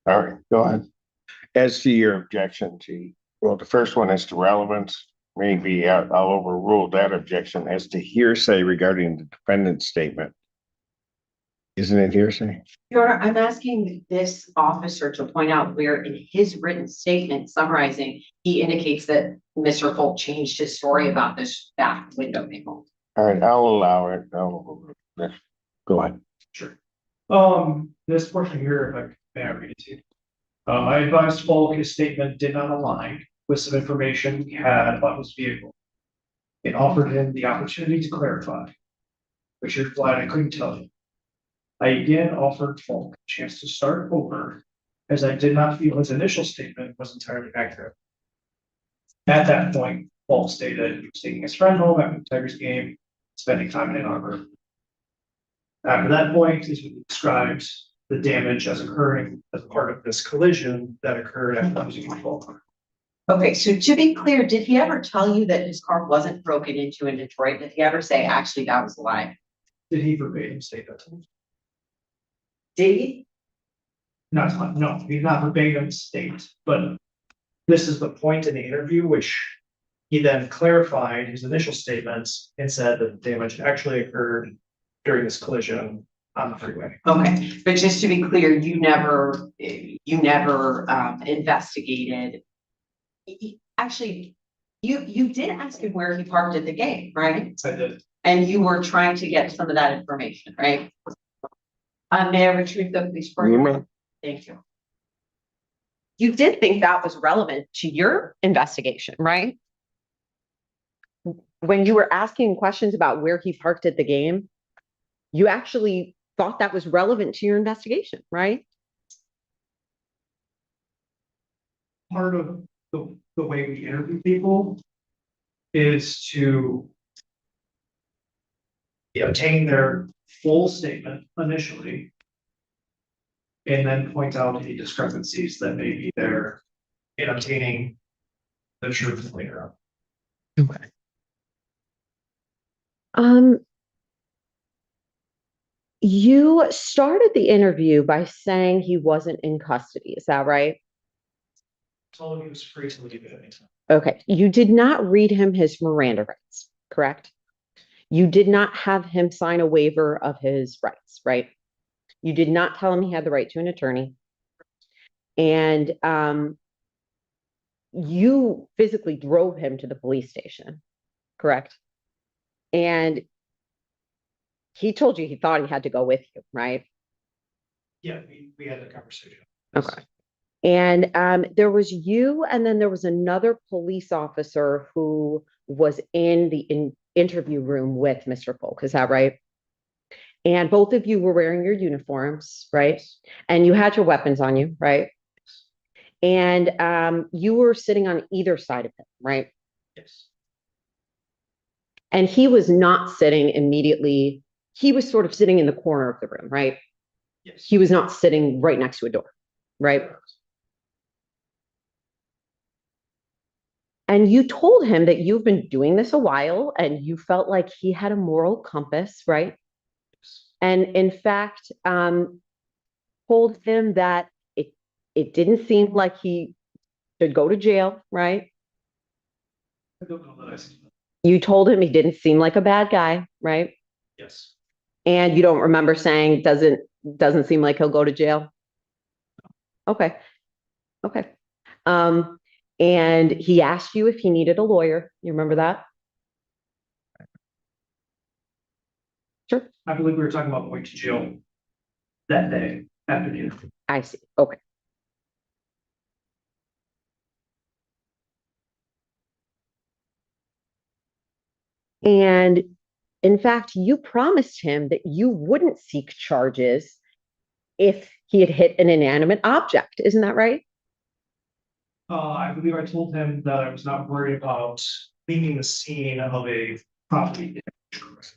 All right, go ahead. As to your objection to, well, the first one is to relevance. Maybe I'll overrule that objection as to hearsay regarding the defendant's statement. Isn't it hearsay? Your Honor, I'm asking this officer to point out where in his written statement summarizing, he indicates that Mr. Folk changed his story about this back window panel. All right, I'll allow it. Go ahead. Sure. This portion here, if I may I read it to you. I advised Falk his statement did not align with some information he had about his vehicle. It offered him the opportunity to clarify, which he replied, I couldn't tell you. I again offered Falk a chance to start over, as I did not feel his initial statement was entirely accurate. At that point, Falk stated he was taking his friend home after the Tigers game, spending time in Ann Arbor. After that point, he describes the damage as occurring as part of this collision that occurred after losing control. Okay, so to be clear, did he ever tell you that his car wasn't broken into in Detroit? Did he ever say, actually, that was a lie? Did he verbatim state that to me? Did he? Not, no, he did not verbatim state, but this is the point in the interview, which he then clarified his initial statements and said that the damage actually occurred during this collision on the freeway. Okay, but just to be clear, you never investigated. Actually, you did ask him where he parked at the game, right? I did. And you were trying to get some of that information, right? May I retrieve the police report? Thank you. You did think that was relevant to your investigation, right? When you were asking questions about where he parked at the game, you actually thought that was relevant to your investigation, right? Part of the way we interview people is to obtain their full statement initially, and then point out any discrepancies that may be there in obtaining the truth later on. Okay. You started the interview by saying he wasn't in custody. Is that right? Told him he was free to leave at any time. Okay. You did not read him his Miranda rights, correct? You did not have him sign a waiver of his rights, right? You did not tell him he had the right to an attorney. And you physically drove him to the police station, correct? And he told you he thought he had to go with you, right? Yeah, we had a conversation. Okay. And there was you, and then there was another police officer who was in the interview room with Mr. Folk. Is that right? And both of you were wearing your uniforms, right? And you had your weapons on you, right? And you were sitting on either side of him, right? Yes. And he was not sitting immediately, he was sort of sitting in the corner of the room, right? Yes. He was not sitting right next to a door, right? And you told him that you've been doing this a while and you felt like he had a moral compass, right? And in fact, told him that it didn't seem like he should go to jail, right? I don't know that I see that. You told him he didn't seem like a bad guy, right? Yes. And you don't remember saying doesn't seem like he'll go to jail. Okay. Okay. And he asked you if he needed a lawyer. You remember that? Sure. I believe we were talking about going to jail that day after the interview. I see. Okay. And in fact, you promised him that you wouldn't seek charges if he had hit an inanimate object. Isn't that right? I believe I told him that I was not worried about leaving the scene of a property damage.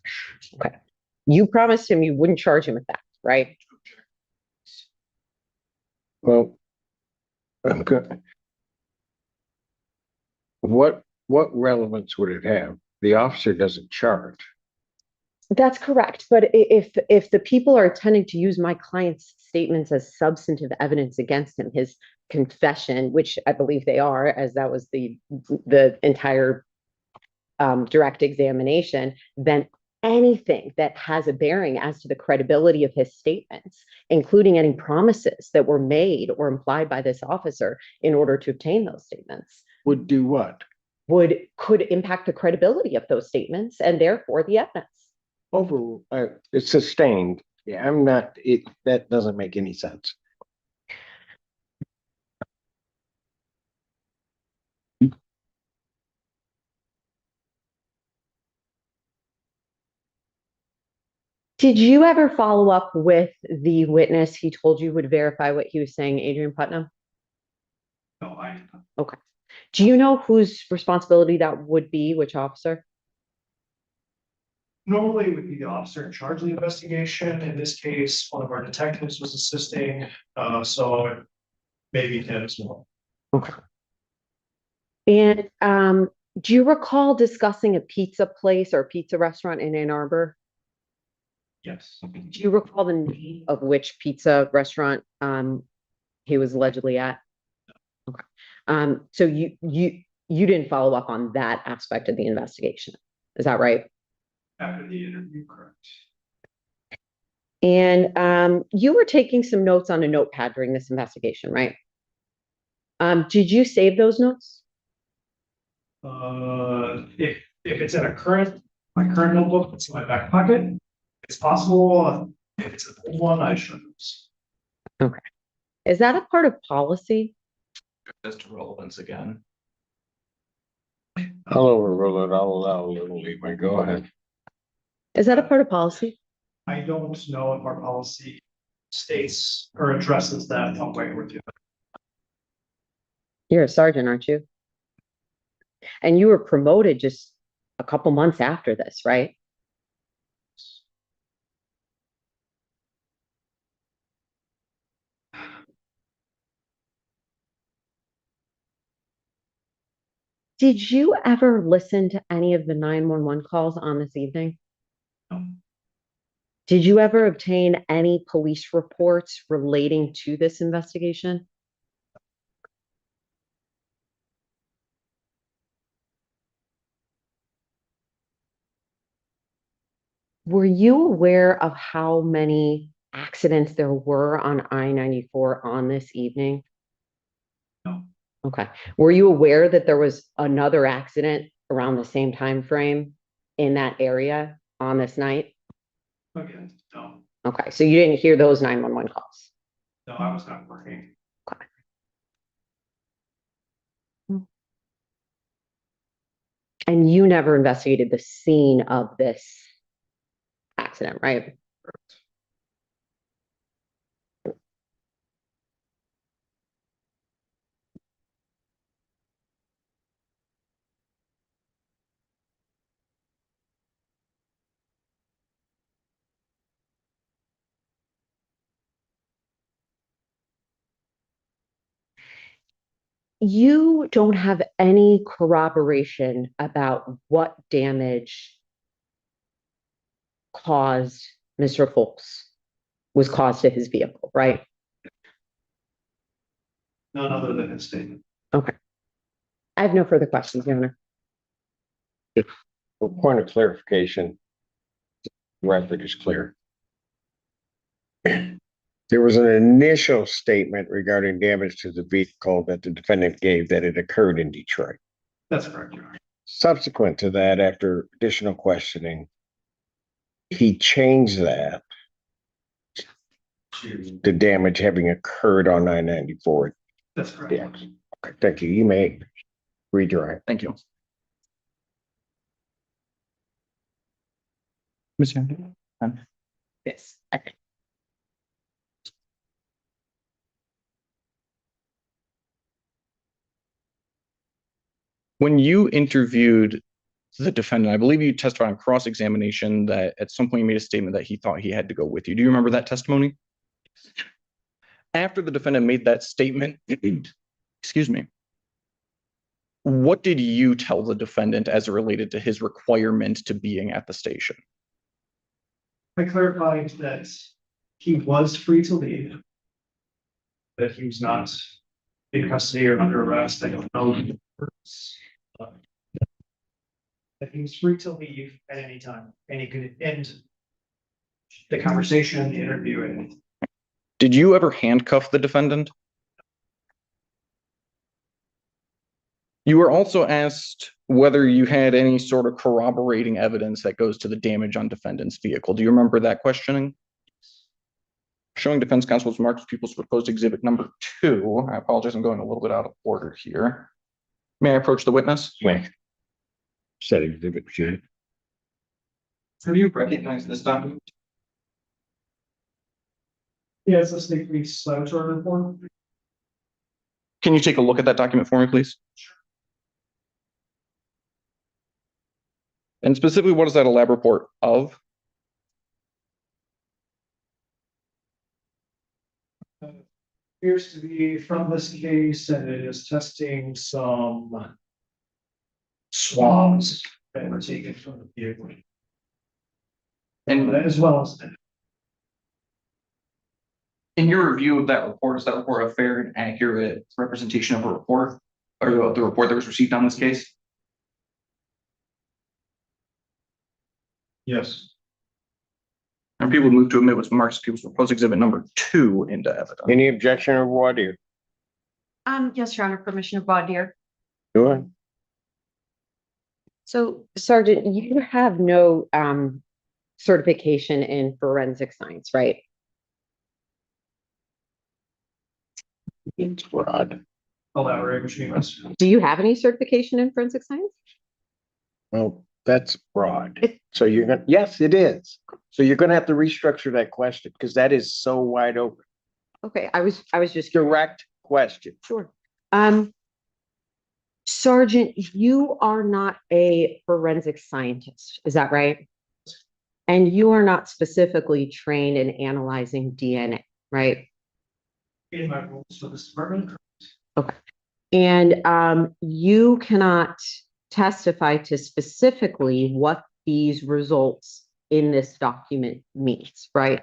Okay. You promised him you wouldn't charge him with that, right? Well, I'm good. What relevance would it have? The officer doesn't charge. That's correct. But if the people are intending to use my client's statements as substantive evidence against him, his confession, which I believe they are, as that was the entire direct examination, then anything that has a bearing as to the credibility of his statements, including any promises that were made or implied by this officer in order to obtain those statements, Would do what? could impact the credibility of those statements and therefore the evidence. It's sustained. Yeah, that doesn't make any sense. Did you ever follow up with the witness he told you would verify what he was saying, Adrian Putnam? No, I did not. Okay. Do you know whose responsibility that would be, which officer? Normally it would be the officer in charge of the investigation. In this case, one of our detectives was assisting, so maybe him as well. Okay. And do you recall discussing a pizza place or a pizza restaurant in Ann Arbor? Yes. Do you recall the name of which pizza restaurant he was allegedly at? Okay. So you didn't follow up on that aspect of the investigation. Is that right? After the interview, correct. And you were taking some notes on a notepad during this investigation, right? Did you save those notes? If it's in my current notebook, it's in my back pocket. It's possible. If it's an old one, I should. Okay. Is that a part of policy? Just relevance again. I'll overrule it. I'll allow a little leeway. Go ahead. Is that a part of policy? I don't know if our policy states or addresses that one way or the other. You're a sergeant, aren't you? And you were promoted just a couple months after this, right? Did you ever listen to any of the 911 calls on this evening? No. Did you ever obtain any police reports relating to this investigation? Were you aware of how many accidents there were on I-94 on this evening? No. Okay. Were you aware that there was another accident around the same time frame in that area on this night? Again, no. Okay, so you didn't hear those 911 calls? No, I was not working. Okay. And you never investigated the scene of this accident, right? you don't have any corroboration about what damage caused Mr. Folks was caused to his vehicle, right? None other than his statement. Okay. I have no further questions, Your Honor. For point of clarification, the record is clear. There was an initial statement regarding damage to the vehicle that the defendant gave that it occurred in Detroit. That's correct, Your Honor. Subsequent to that, after additional questioning, he changed that, the damage having occurred on 994. That's correct. Yeah. Okay, thank you. You may redirect. Thank you. Ms. Young? Yes. When you interviewed the defendant, I believe you testified on cross-examination that at some point you made a statement that he thought he had to go with you. Do you remember that testimony? After the defendant made that statement, excuse me, what did you tell the defendant as it related to his requirement to being at the station? I clarified that he was free to leave. That he was not in custody or under arrest. I don't know. That he was free to leave at any time, and he could end the conversation, interview, and Did you ever handcuff the defendant? You were also asked whether you had any sort of corroborating evidence that goes to the damage on defendant's vehicle. Do you remember that questioning? Showing defense counsel's remarks, people's proposed exhibit number 2. I apologize, I'm going a little bit out of order here. May I approach the witness? Wait. Said exhibit J. Have you recognized this document? yeah, it's a state police laboratory report. Can you take a look at that document for me, please? And specifically, what is that a lab report of? Appears to be from this case, and it is testing some swabs that were taken from the vehicle. And as well as In your review of that report, is that report a fair and accurate representation of a report or the report that was received on this case? yes. And people move to admit what's marked as people's proposed exhibit number 2 into evidence. Any objection or what here? Yes, Your Honor, permission of voir dire. Go ahead. So, Sergeant, you have no certification in forensic science, right? It's broad. Elaborate between us. Do you have any certification in forensic science? Well, that's broad. So you're gonna, yes, it is. So you're gonna have to restructure that question because that is so wide open. Okay, I was just Direct question. sure. Sergeant, you are not a forensic scientist, is that right? And you are not specifically trained in analyzing DNA, right? In my rules for this department. Okay. And you cannot testify to specifically what these results in this document means, right?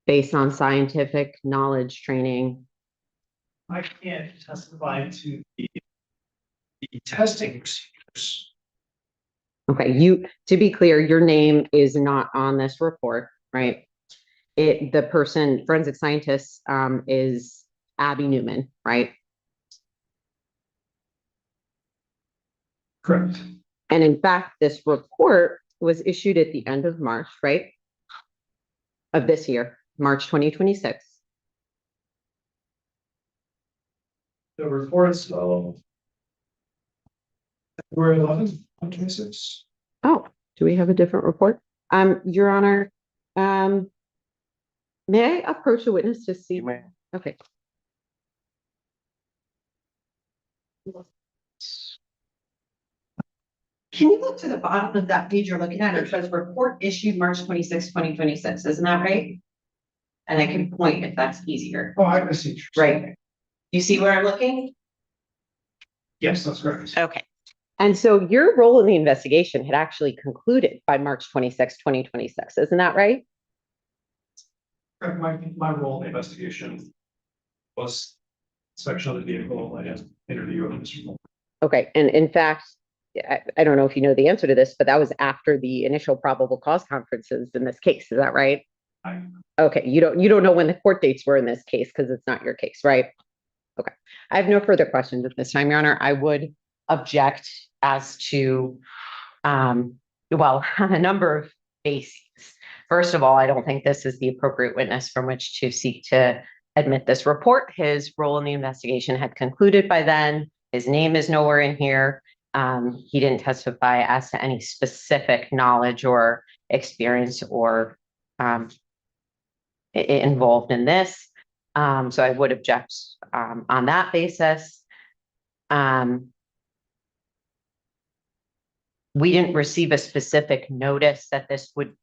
Based on scientific knowledge, training. I can't testify to the testing procedures. Okay, to be clear, your name is not on this report, right? The person, forensic scientist, is Abby Newman, right? Correct. And in fact, this report was issued at the end of March, right? Of this year, March 2026. The reports of February 11th, 2026. Oh, do we have a different report? Your Honor, may I approach a witness to see? You may. Okay. Can you look to the bottom of that page you're looking at? It says report issued March 26, 2026. Isn't that right? And I can point if that's easier. Oh, I see. Right. You see where I'm looking? Yes, that's correct. Okay. And so your role in the investigation had actually concluded by March 26, 2026. Isn't that right? Correct. My role in the investigation was inspection of the vehicle and interview of Mr. Moore. Okay. And in fact, I don't know if you know the answer to this, but that was after the initial probable cause conferences in this case. Is that right? Okay. You don't know when the court dates were in this case because it's not your case, right? Okay. I have no further questions at this time, Your Honor. I would object as to, well, on a number of bases. First of all, I don't think this is the appropriate witness from which to seek to admit this report. His role in the investigation had concluded by then. His name is nowhere in here. He didn't testify as to any specific knowledge or experience or involved in this. So I would object on that basis. We didn't receive a specific notice that this would,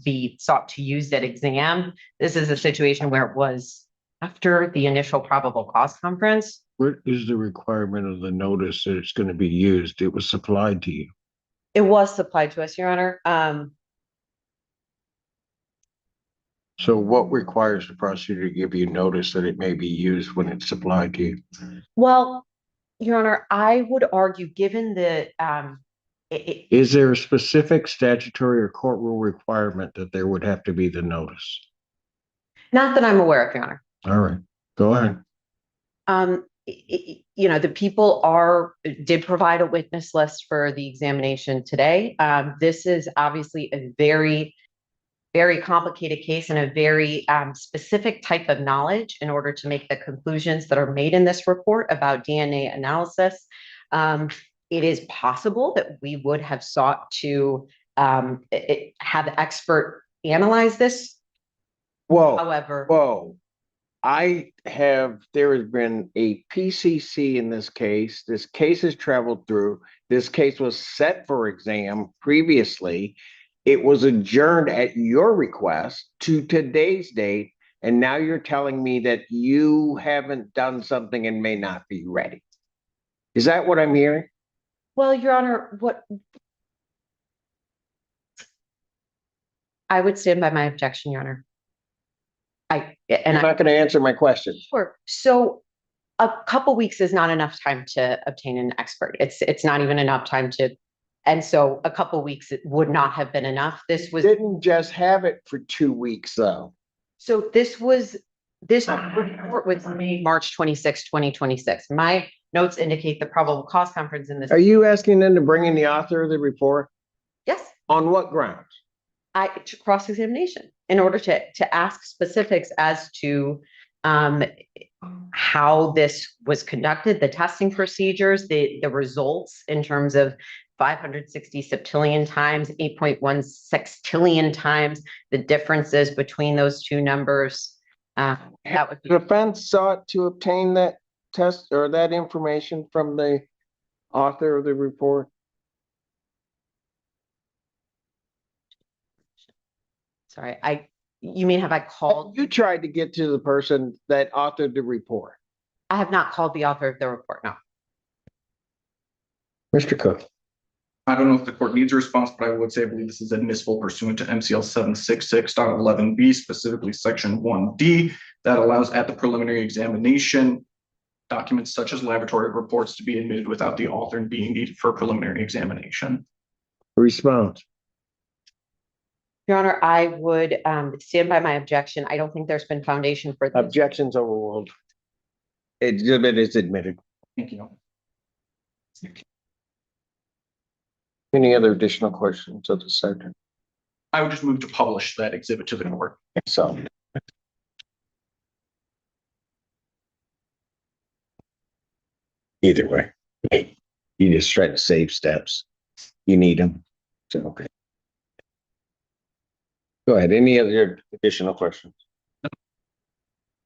be sought to use at exam. This is a situation where it was after the initial probable cause conference. What is the requirement of the notice that it's going to be used? It was supplied to you. It was supplied to us, Your Honor. So what requires the prosecutor to give you notice that it may be used when it's supplied to you? Well, Your Honor, I would argue, given the Is there a specific statutory or court rule requirement that there would have to be the notice? not that I'm aware of, Your Honor. All right, go ahead. The people did provide a witness list for the examination today. This is obviously a very, very complicated case and a very specific type of knowledge in order to make the conclusions that are made in this report about DNA analysis. It is possible that we would have sought to have the expert analyze this. However, there has been a PCC in this case. This case has traveled through. This case was set for exam previously. It was adjourned at your request to today's date. And now you're telling me that you haven't done something and may not be ready. Is that what I'm hearing? well, Your Honor, I would stand by my objection, Your Honor. I'm not going to answer my question. Sure. So a couple weeks is not enough time to obtain an expert. It's not even enough time to, and so a couple weeks would not have been enough. This Didn't just have it for 2 weeks though. So this report was made March 26, 2026. My notes indicate the probable cause conference in this. Are you asking them to bring in the author of the report? Yes, On what grounds? to cross-examination in order to ask specifics as to how this was conducted, the testing procedures, the results in terms of 560 septillion times, 8.1 sextillion times, the differences between those two numbers. That would be. The defense sought to obtain that test or that information from the author of the report. Sorry, you mean, have I called? You tried to get to the person that authored the report. I have not called the author of the report, no. Mr. Cook. I don't know if the court needs a response, but I would say I believe this is admissible pursuant to MCL 766.11b, specifically section 1D, that allows at the preliminary examination documents such as laboratory reports to be admitted without the author being needed for preliminary examination. Response. Your Honor, I would stand by my objection. I don't think there's been foundation for this. Objections overruled. Exhibit is admitted. Thank you. Any other additional questions of the subject? I would just move to publish that exhibit to the court. So. Either way, you just try to save steps. You need them. So, okay. Go ahead. Any other additional questions?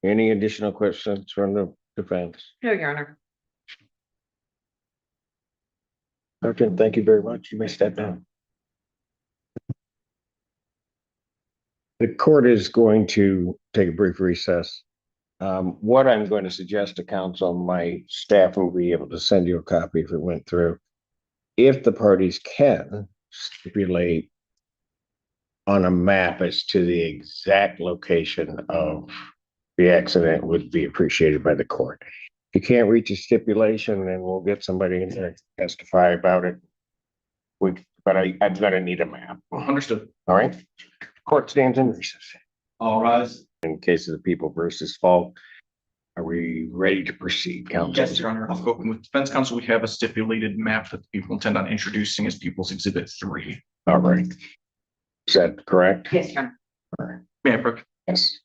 Any additional questions from the defense? No, Your Honor. Okay, thank you very much. You may step down. The court is going to take a brief recess. What I'm going to suggest to council, my staff will be able to send you a copy if it went through. If the parties can stipulate on a map as to the exact location of the accident would be appreciated by the court. If you can't reach a stipulation, then we'll get somebody in there to testify about it. But I'm gonna need a map. Understood. All right. Court stands in recess. All rise. In case of the People versus Falk, are we ready to proceed, counsel? Yes, Your Honor. I'll go with defense counsel. We have a stipulated map that the people intend on introducing as People's Exhibit 3. All right. Is that correct? Yes, Your Honor. All right. May I approach? Yes.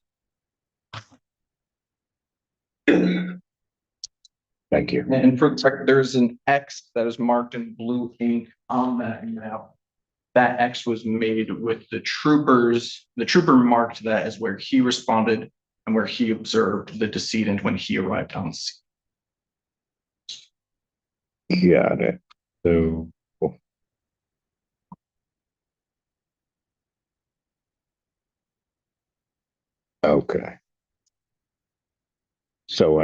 Thank you. And for the record, there's an X that is marked in blue ink on that map. That X was made with the troopers. The trooper marked that as where he responded and where he observed the decedent when he arrived on scene. Got it. So. Okay. So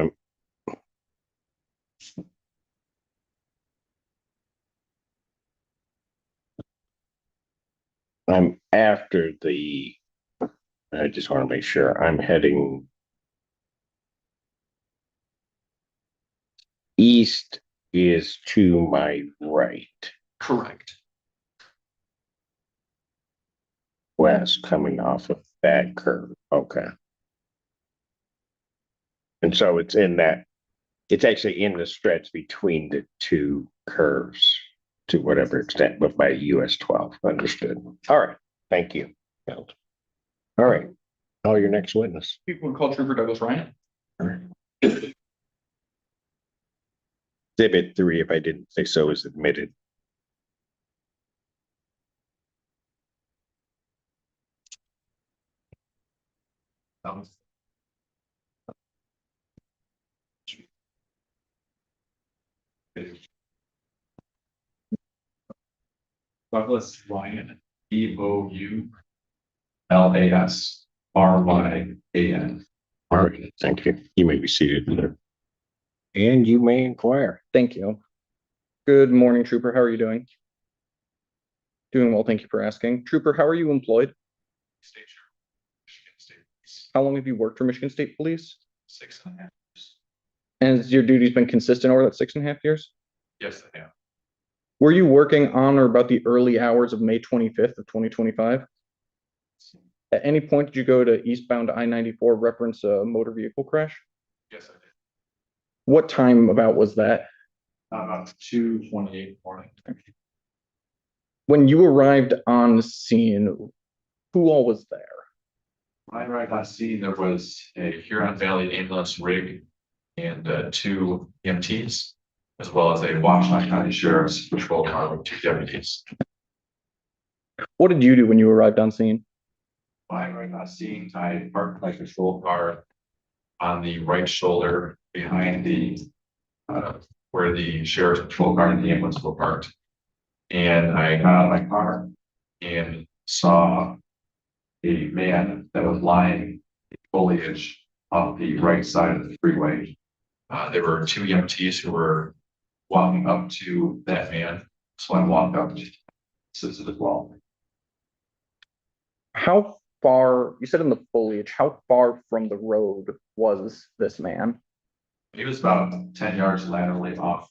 I'm after the, I just want to make sure I'm heading east is to my right, Correct. west coming off of that curve. Okay. And so it's in that, it's actually in the stretch between the two curves to whatever extent, but by US 12. Understood. All right. Thank you. All right. Call your next witness. People would call Trooper Douglas Ryan. All right. Exhibit 3, if I didn't say so, is admitted. Douglas Ryan, EOULASRYAN. All right. Thank you. You may be seated. And you may inquire. Thank you. Good morning, Trooper. How are you doing? Doing well, thank you for asking. Trooper, how are you employed? State Sheriff, Michigan State Police. How long have you worked for Michigan State Police? 6.5 years. And has your duties been consistent over that 6.5 years? Yes, I am. Were you working on or about the early hours of May 25th of 2025? At any point did you go to eastbound I-94 reference a motor vehicle crash? Yes, I did. What time about was that? About 2:28 morning. When you arrived on scene, who all was there? When I arrived on scene, there was a Huron Valley ambulance rig and 2 EMTs, as well as a Washington County Sheriff's patrol car with 2 deputies. What did you do when you arrived on scene? When I arrived on scene, I parked my patrol car on the right shoulder behind the where the sheriff's patrol car and the ambulance were parked. And I got out of my car and saw a man that was lying in foliage on the right side of the freeway. There were 2 EMTs who were walking up to that man. So I walked up to assist as well. How far, you said in the foliage, how far from the road was this man? He was about 10 yards laterally off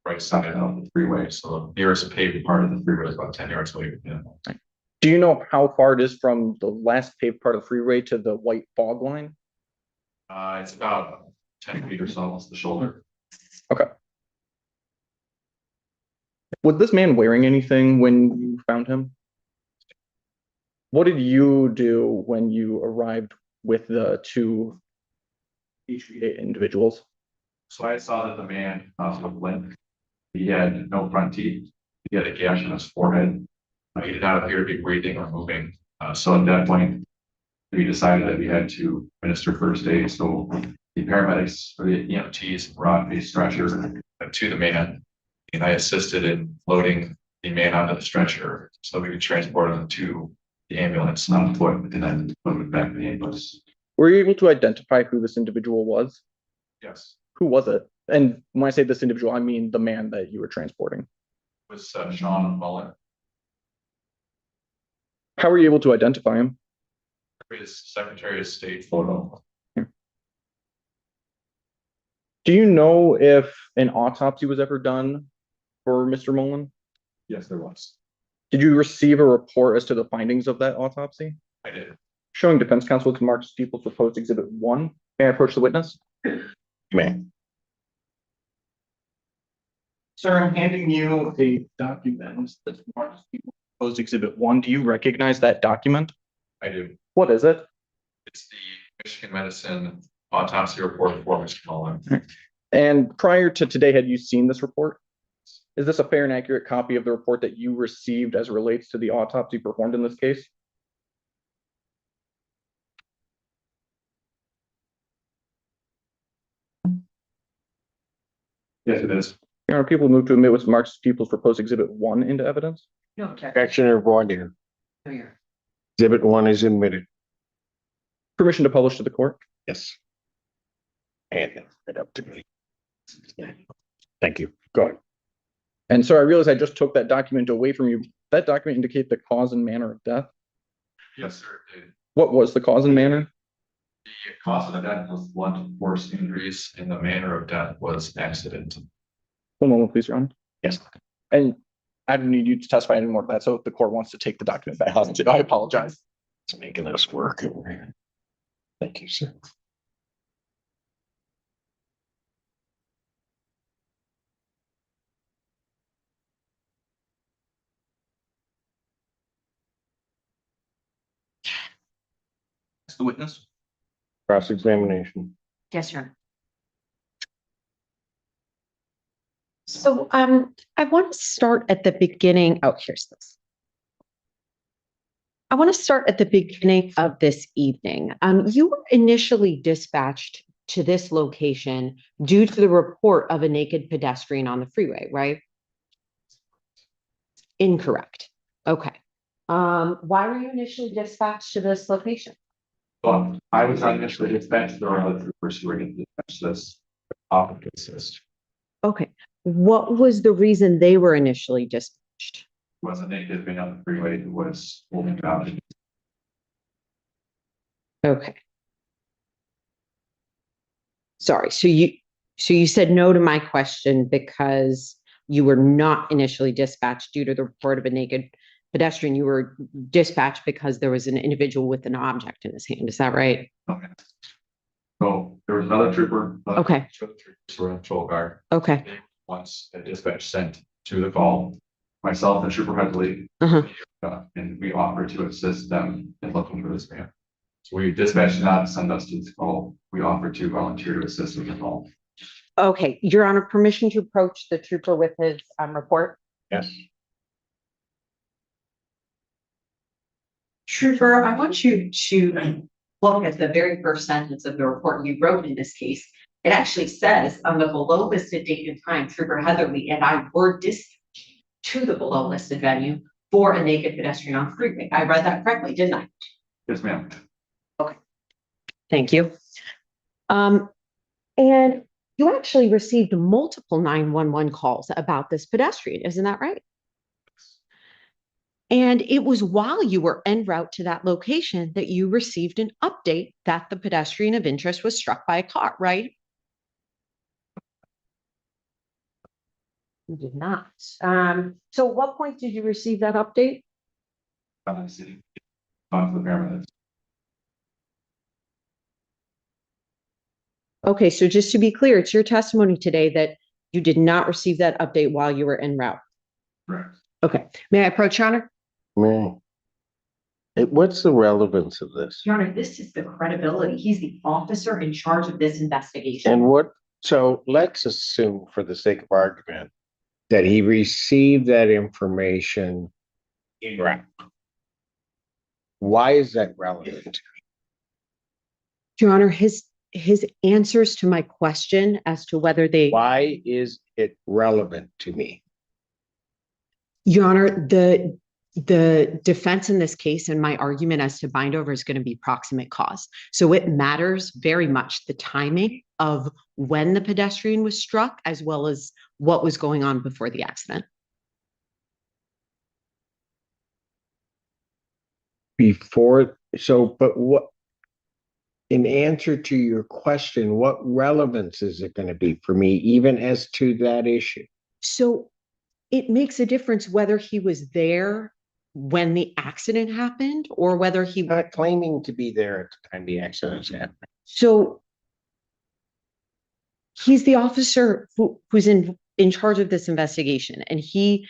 right side of the freeway. So the nearest paved part of the freeway is about 10 yards away from him. Do you know how far it is from the last paved part of the freeway to the white fog line? It's about 10 feet or so, almost the shoulder. Okay. Was this man wearing anything when you found him? What did you do when you arrived with the 2 individuals? So I saw that the man was limp. He had no front teeth. He had a gash on his forehead. He did not appear to be breathing or moving. So at that point, we decided that we had to administer first aid. So the paramedics or the EMTs brought a stretcher to the man, and I assisted in loading the man onto the stretcher so we could transport him to the ambulance on foot and then put him back in the ambulance. Were you able to identify who this individual was? Yes, Who was it? And when I say this individual, I mean the man that you were transporting. it was Sean Mullen, How were you able to identify him? his Secretary of State photo. Do you know if an autopsy was ever done for Mr. Mullen? Yes, there was. Did you receive a report as to the findings of that autopsy? I did. Showing defense counsel to Mark's People's proposed exhibit 1. May I approach the witness? Man, Sir, I'm handing you a document that's Mark's People's proposed exhibit 1. Do you recognize that document? I do. What is it? It's the Michigan Medicine autopsy report for Mr. Mullen. And prior to today, had you seen this report? Is this a fair and accurate copy of the report that you received as relates to the autopsy performed in this case? Yes, it is. Your Honor, people move to admit with Mark's People's proposed exhibit 1 into evidence. No objection. action or voir dire. No, you're- Exhibit 1 is admitted. Permission to publish to the court. Yes. And it up to me. Thank you. Go ahead. And sir, I realize I just took that document away from you. That document indicate the cause and manner of death. Yes, sir. It did. What was the cause and manner? The cause of the death was blunt force injuries and the manner of death was accident. One moment, please, Your Honor. Yes. And I don't need you to testify anymore to that. So if the court wants to take the document back, I apologize. It's making us work. Thank you, sir. That's the witness. Cross-examination. Yes, Your Honor. So, I want to start at the beginning. Oh, here's this. I want to start at the beginning of this evening. You were initially dispatched to this location due to the report of a naked pedestrian on the freeway, right? Incorrect. Okay. Why were you initially dispatched to this location? But I was not initially dispatched, there were other troopers who were going to dispatch this off to assist. Okay. What was the reason they were initially dispatched? Was a naked man on the freeway who was holding out. Okay. Sorry, so you said no to my question because you were not initially dispatched due to the report of a naked pedestrian. You were dispatched because there was an individual with an object in his hand. Is that right? Okay. So there was another trooper. Okay. Two other troopers were in patrol car. Okay. Once a dispatch sent to the call, myself and Trooper Headley, Uh-huh. and we offered to assist them in looking for this man. So we dispatched not to send us to the call. We offered to volunteer to assist with the call. Okay, Your Honor, permission to approach the trooper with his report? Yes. Trooper, I want you to look at the very first sentence of the report you wrote in this case. It actually says on the below listed date and time, Trooper Heatherly and I were dispatched to the below listed venue for a naked pedestrian on freeway. I read that correctly, didn't I? Yes, ma'am. Thank you. And you actually received multiple 911 calls about this pedestrian, isn't that right? And it was while you were en route to that location that you received an update that the pedestrian of interest was struck by a car, right? You did not. So at what point did you receive that update? I'm sitting. Talk to the paramedics. Okay, so just to be clear, it's your testimony today that you did not receive that update while you were en route. Correct. Okay, may I approach, Your Honor? Man. What's the relevance of this? Your Honor, this is the credibility. He's the officer in charge of this investigation. And so let's assume for the sake of argument that he received that information in route. Why is that relevant? Your Honor, his answers to my question as to whether they, Why is it relevant to me? Your Honor, the the defense in this case and my argument as to bind over is going to be proximate cause. So it matters very much the timing of when the pedestrian was struck, as well as what was going on before the accident. But what, in answer to your question, what relevance is it going to be for me, even as to that issue? So it makes a difference whether he was there when the accident happened or whether he. Not claiming to be there at the time the accident happened. So he's the officer who's in charge of this investigation, and he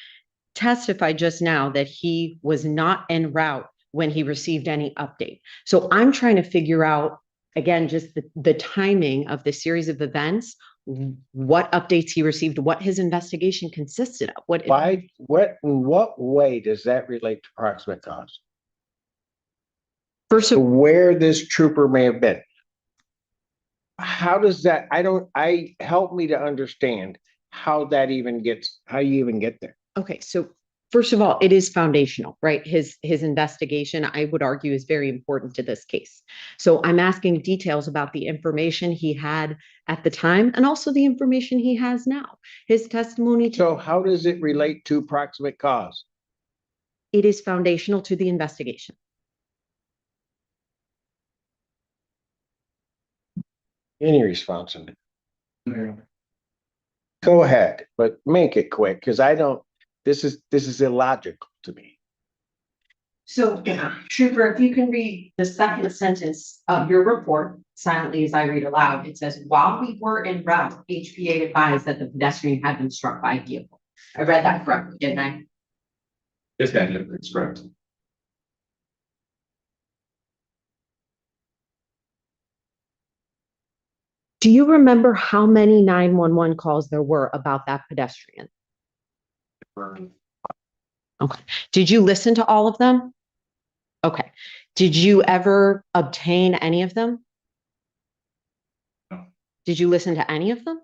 testified just now that he was not en route when he received any update. So I'm trying to figure out, again, just the timing of this series of events, what updates he received, what his investigation consisted of. In what way does that relate to proximate cause? First of So where this trooper may have been. How does that, help me to understand how you even get there. Okay, so first of all, it is foundational, right? His investigation, I would argue, is very important to this case. So I'm asking details about the information he had at the time and also the information he has now. His testimony. So how does it relate to proximate cause? It is foundational to the investigation. Any response? Go ahead, but make it quick, because this is illogical to me. So, Trooper, if you can read the second sentence of your report silently as I read aloud, it says, while we were en route, HPA advised that the pedestrian had been struck by a vehicle. I read that correctly, didn't I? It's kind of, it's correct. Do you remember how many 911 calls there were about that pedestrian? Okay. Did you listen to all of them? Okay. Did you ever obtain any of them? No. Did you listen to any of them?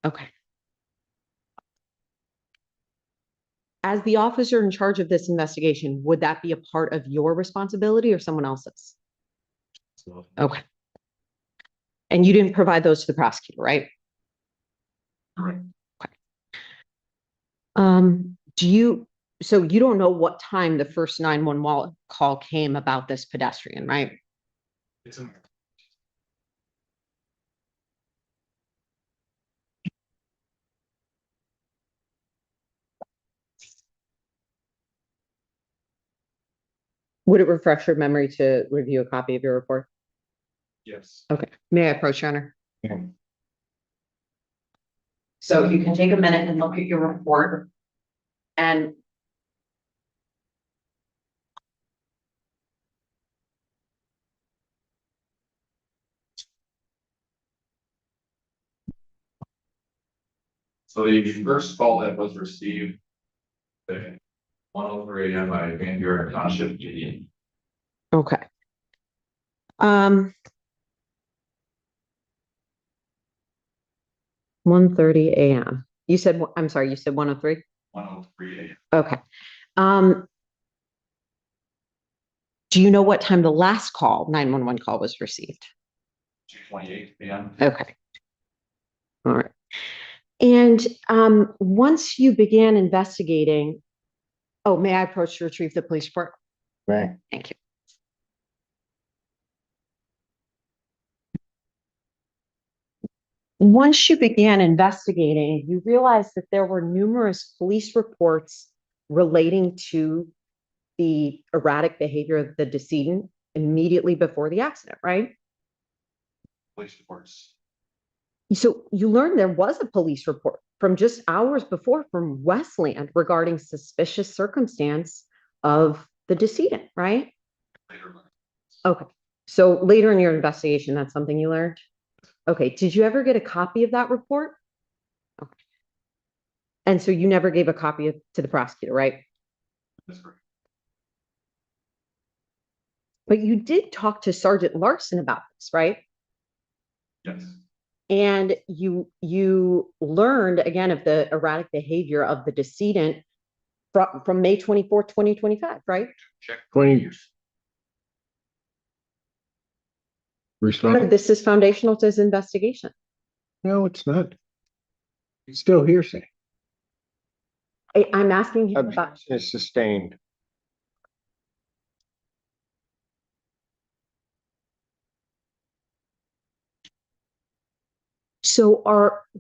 Okay. As the officer in charge of this investigation, would that be a part of your responsibility or someone else's? Okay. And you didn't provide those to the prosecutor, right? Correct. So you don't know what time the first 911 call came about this pedestrian, right? It's in. Would it refresh your memory to review a copy of your report? Yes. Okay. May I approach, Your Honor? Yeah. So you can take a minute and look at your report and So the first call that was received at 1:03 a.m. by Van Buren Township PD. okay. 1:30 a.m. You said, I'm sorry, you said 1:03? 1:03 a.m. Okay. Do you know what time the last call, 911 call, was received? 2:28 a.m. Okay. All right. And once you began investigating, oh, may I approach to retrieve the police report? Right. Thank you. Once you began investigating, you realized that there were numerous police reports relating to the erratic behavior of the decedent immediately before the accident, right? Police reports. So you learned there was a police report from just hours before from Westland regarding suspicious circumstance of the decedent, right? Later. Okay. So later in your investigation, that's something you learned? Okay. Did you ever get a copy of that report? Okay. And so you never gave a copy to the prosecutor, right? That's correct. But you did talk to Sergeant Larson about this, right? Yes. And you learned again of the erratic behavior of the decedent from May 24th, 2025, right? Check. 20. Respond. This is foundational to his investigation. No, it's not. It's still hearsay. I'm asking him about, Objection is sustained.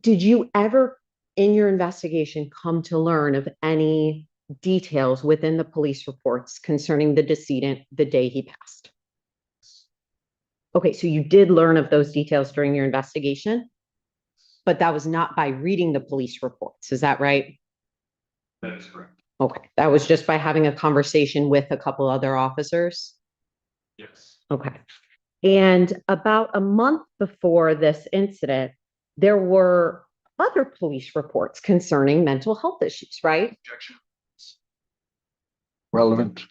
did you ever in your investigation come to learn of any details within the police reports concerning the decedent the day he passed? Okay, so you did learn of those details during your investigation, but that was not by reading the police reports. Is that right? That is correct. Okay, that was just by having a conversation with a couple other officers? Yes. Okay. And about a month before this incident, there were other police reports concerning mental health issues, right? Objection. Relevant.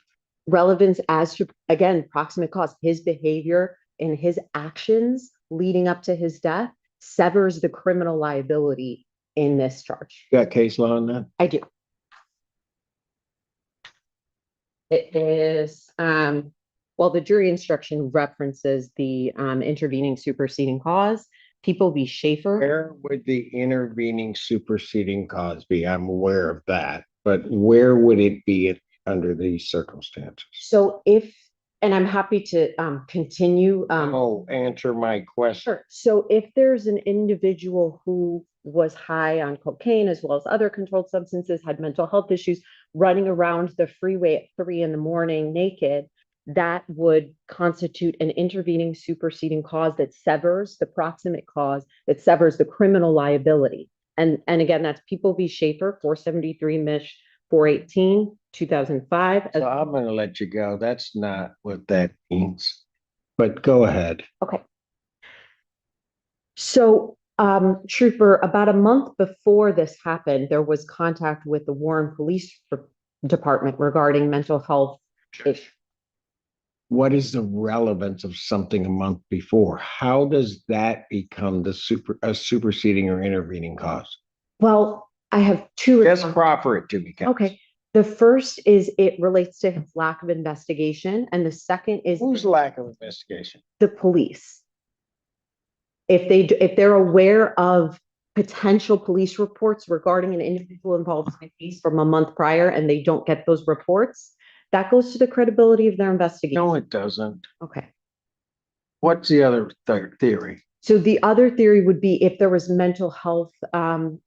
Relevance as to, again, proximate cause, his behavior and his actions leading up to his death severs the criminal liability in this charge. You got case law on that? I do. It is, well, the jury instruction references the intervening superseding cause. People v. Schaefer. Where would the intervening superseding cause be? I'm aware of that, but where would it be under these circumstances? So if, and I'm happy to continue. Answer my question. Sure. So if there's an individual who was high on cocaine as well as other controlled substances, had mental health issues, running around the freeway at 3 a.m. naked, that would constitute an intervening superseding cause that severs the proximate cause, that severs the criminal liability. And again, that's People v. Schaefer, 473 Mich. 418, 2005. So I'm going to let you go. That's not what that means, but go ahead. Okay. So, Trooper, about a month before this happened, there was contact with the Warren Police Department regarding mental health issues. What is the relevance of something a month before? How does that become a superseding or intervening cause? Well, I have two. Just proffer it to me, Ken. Okay. The first is it relates to his lack of investigation, and the second is Whose lack of investigation? the police. If they're aware of potential police reports regarding an individual involved in a case from a month prior and they don't get those reports, that goes to the credibility of their investigation. No, it doesn't. Okay. What's the other theory? So the other theory would be if there was mental health,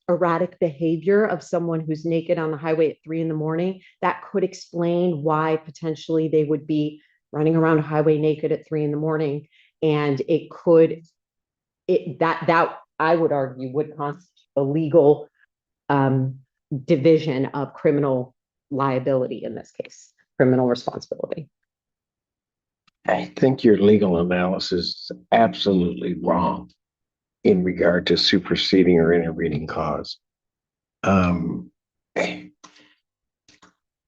erratic behavior of someone who's naked on the highway at 3 a.m, that could explain why potentially they would be running around a highway naked at 3 a.m. And it could, that I would argue would constitute a legal division of criminal liability in this case, criminal responsibility. I think your legal analysis is absolutely wrong in regard to superseding or intervening cause. I'm going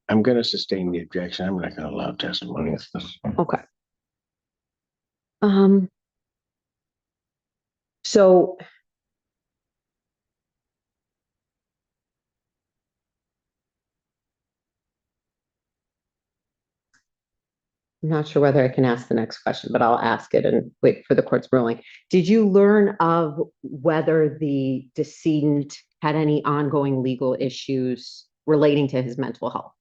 to sustain the objection. I'm not going to allow testimony of this. Okay. So I'm not sure whether I can ask the next question, but I'll ask it and wait for the court's ruling. Did you learn of whether the decedent had any ongoing legal issues relating to his mental health?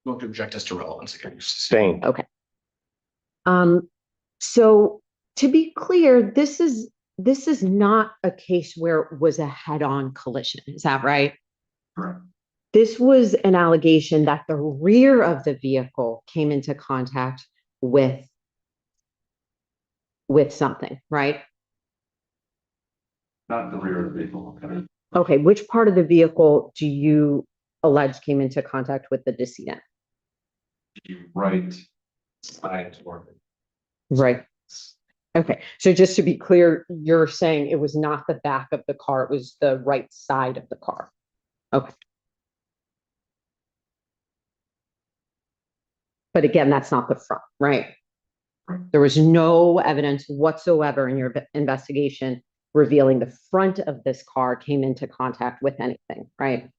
Going to object as to relevance again. Sustained. Okay. So to be clear, this is not a case where it was a head-on collision. Is that right? Correct. This was an allegation that the rear of the vehicle came into contact with something, right? Not the rear of the vehicle. Okay, which part of the vehicle do you allege came into contact with the decedent? The right side toward it. Right. Okay, so just to be clear, you're saying it was not the back of the car, it was the right side of the car. Okay. But again, that's not the front, right? There was no evidence whatsoever in your investigation revealing the front of this car came into contact with anything, right?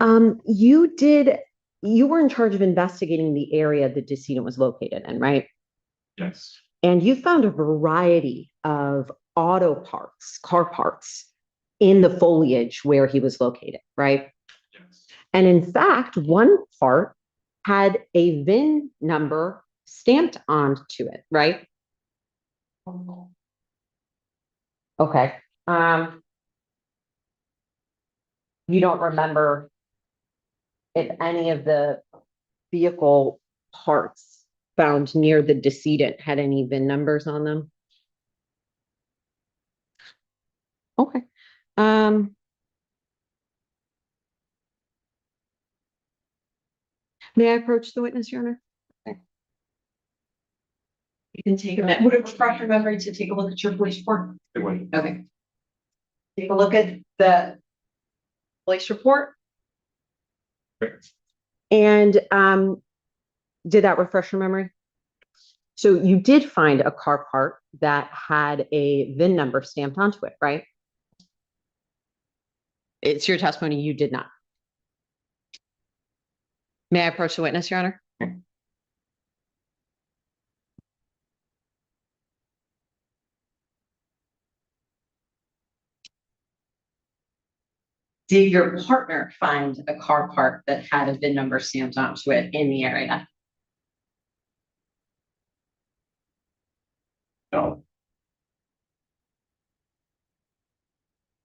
You were in charge of investigating the area the decedent was located in, right? Yes, And you found a variety of auto parts, car parts in the foliage where he was located, right? yes, And in fact, one part had a VIN number stamped onto it, right? Okay. You don't remember if any of the vehicle parts found near the decedent had any VIN numbers on them? Okay. May I approach the witness, Your Honor? You can take a minute. Would it refresh your memory to take a look at your police report? it would. Okay. Take a look at the police report. And did that refresh your memory? So you did find a car part that had a VIN number stamped onto it, right? It's your testimony, you did not. May I approach the witness, Your Honor? Did your partner find a car part that had a VIN number stamped onto it in the area? No,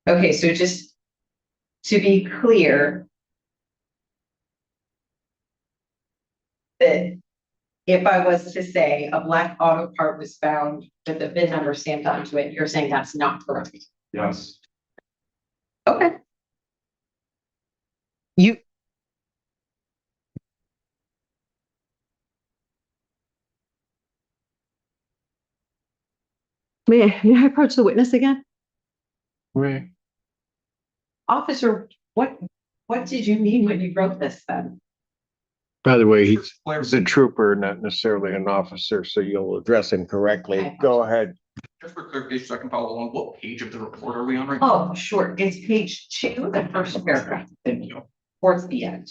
Okay, so just to be clear, that if I was to say a black auto part was found with a VIN number stamped onto it, you're saying that's not correct? yes, Okay. You. May I approach the witness again? Right. Officer, what did you mean when you wrote this then? By the way, he's a trooper, not necessarily an officer, so you'll address him correctly. Okay. Go ahead. Just for clarification, so I can follow along, what page of the report are we on right Oh, sure. It's page 2, the first paragraph, Thank you. towards the end.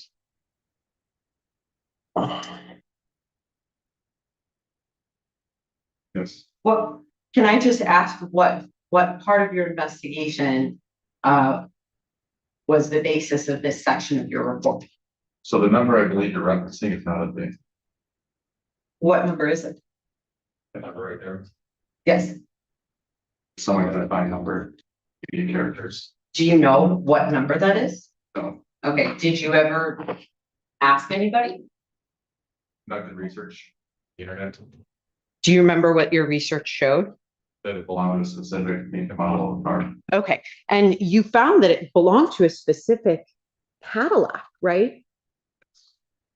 yes. Well, can I just ask what part of your investigation was the basis of this section of your report? So the number I believe you're referencing is not a thing. What number is it? The number right there, Yes. some identifying number, unique characters. Do you know what number that is? No, Okay, did you ever ask anybody? conducted research, the internet, Do you remember what your research showed? that it belonged to a specific make and model of car. Okay, and you found that it belonged to a specific Cadillac, right?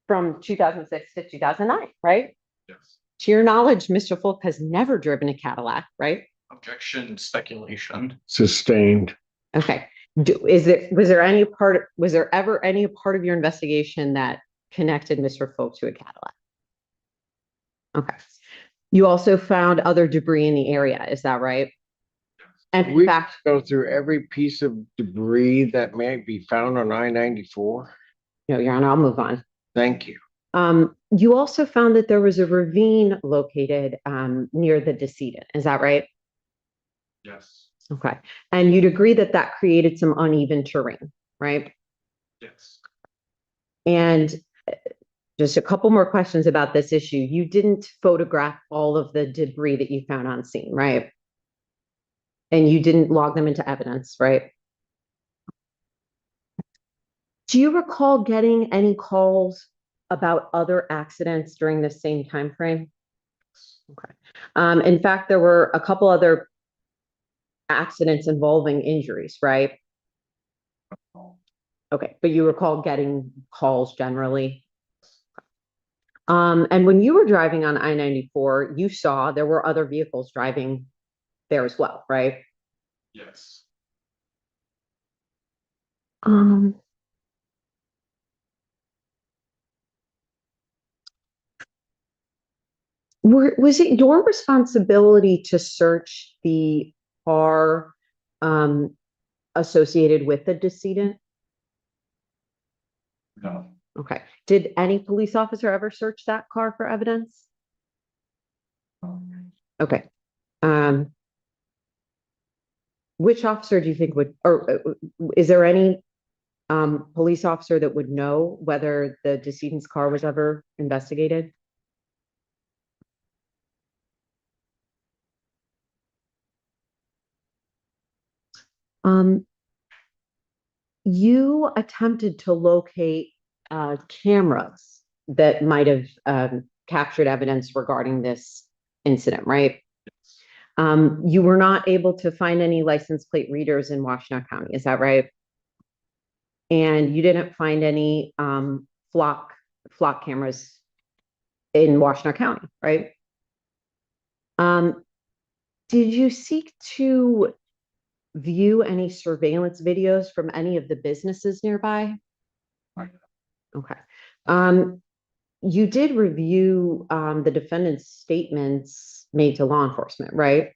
From 2006 to 2009, right? Yes. To your knowledge, Mr. Folk has never driven a Cadillac, right? Objection, speculation. Sustained. Okay. Was there ever any part of your investigation that connected Mr. Folk to a Cadillac? Okay. You also found other debris in the area, is that right? And in We fact, go through every piece of debris that may be found on I-94. no, Your Honor, I'll move on. Thank you. You also found that there was a ravine located near the decedent, is that right? Yes, Okay. And you'd agree that that created some uneven terrain, right? yes, And just a couple more questions about this issue. You didn't photograph all of the debris that you found on scene, right? And you didn't log them into evidence, right? Do you recall getting any calls about other accidents during the same time frame? Okay. In fact, there were a couple other accidents involving injuries, right? Okay, but you recall getting calls generally? And when you were driving on I-94, you saw there were other vehicles driving there as well, right? yes. Was it your responsibility to search the car associated with the decedent? No, Okay. Did any police officer ever search that car for evidence? Okay. Which officer do you think would, or is there any police officer that would know whether the decedent's car was ever investigated? You attempted to locate cameras that might have captured evidence regarding this incident, right? You were not able to find any license plate readers in Washtenaw County, is that right? And you didn't find any flock cameras in Washtenaw County, right? Did you seek to view any surveillance videos from any of the businesses nearby? Right. Okay. You did review the defendant's statements made to law enforcement, right?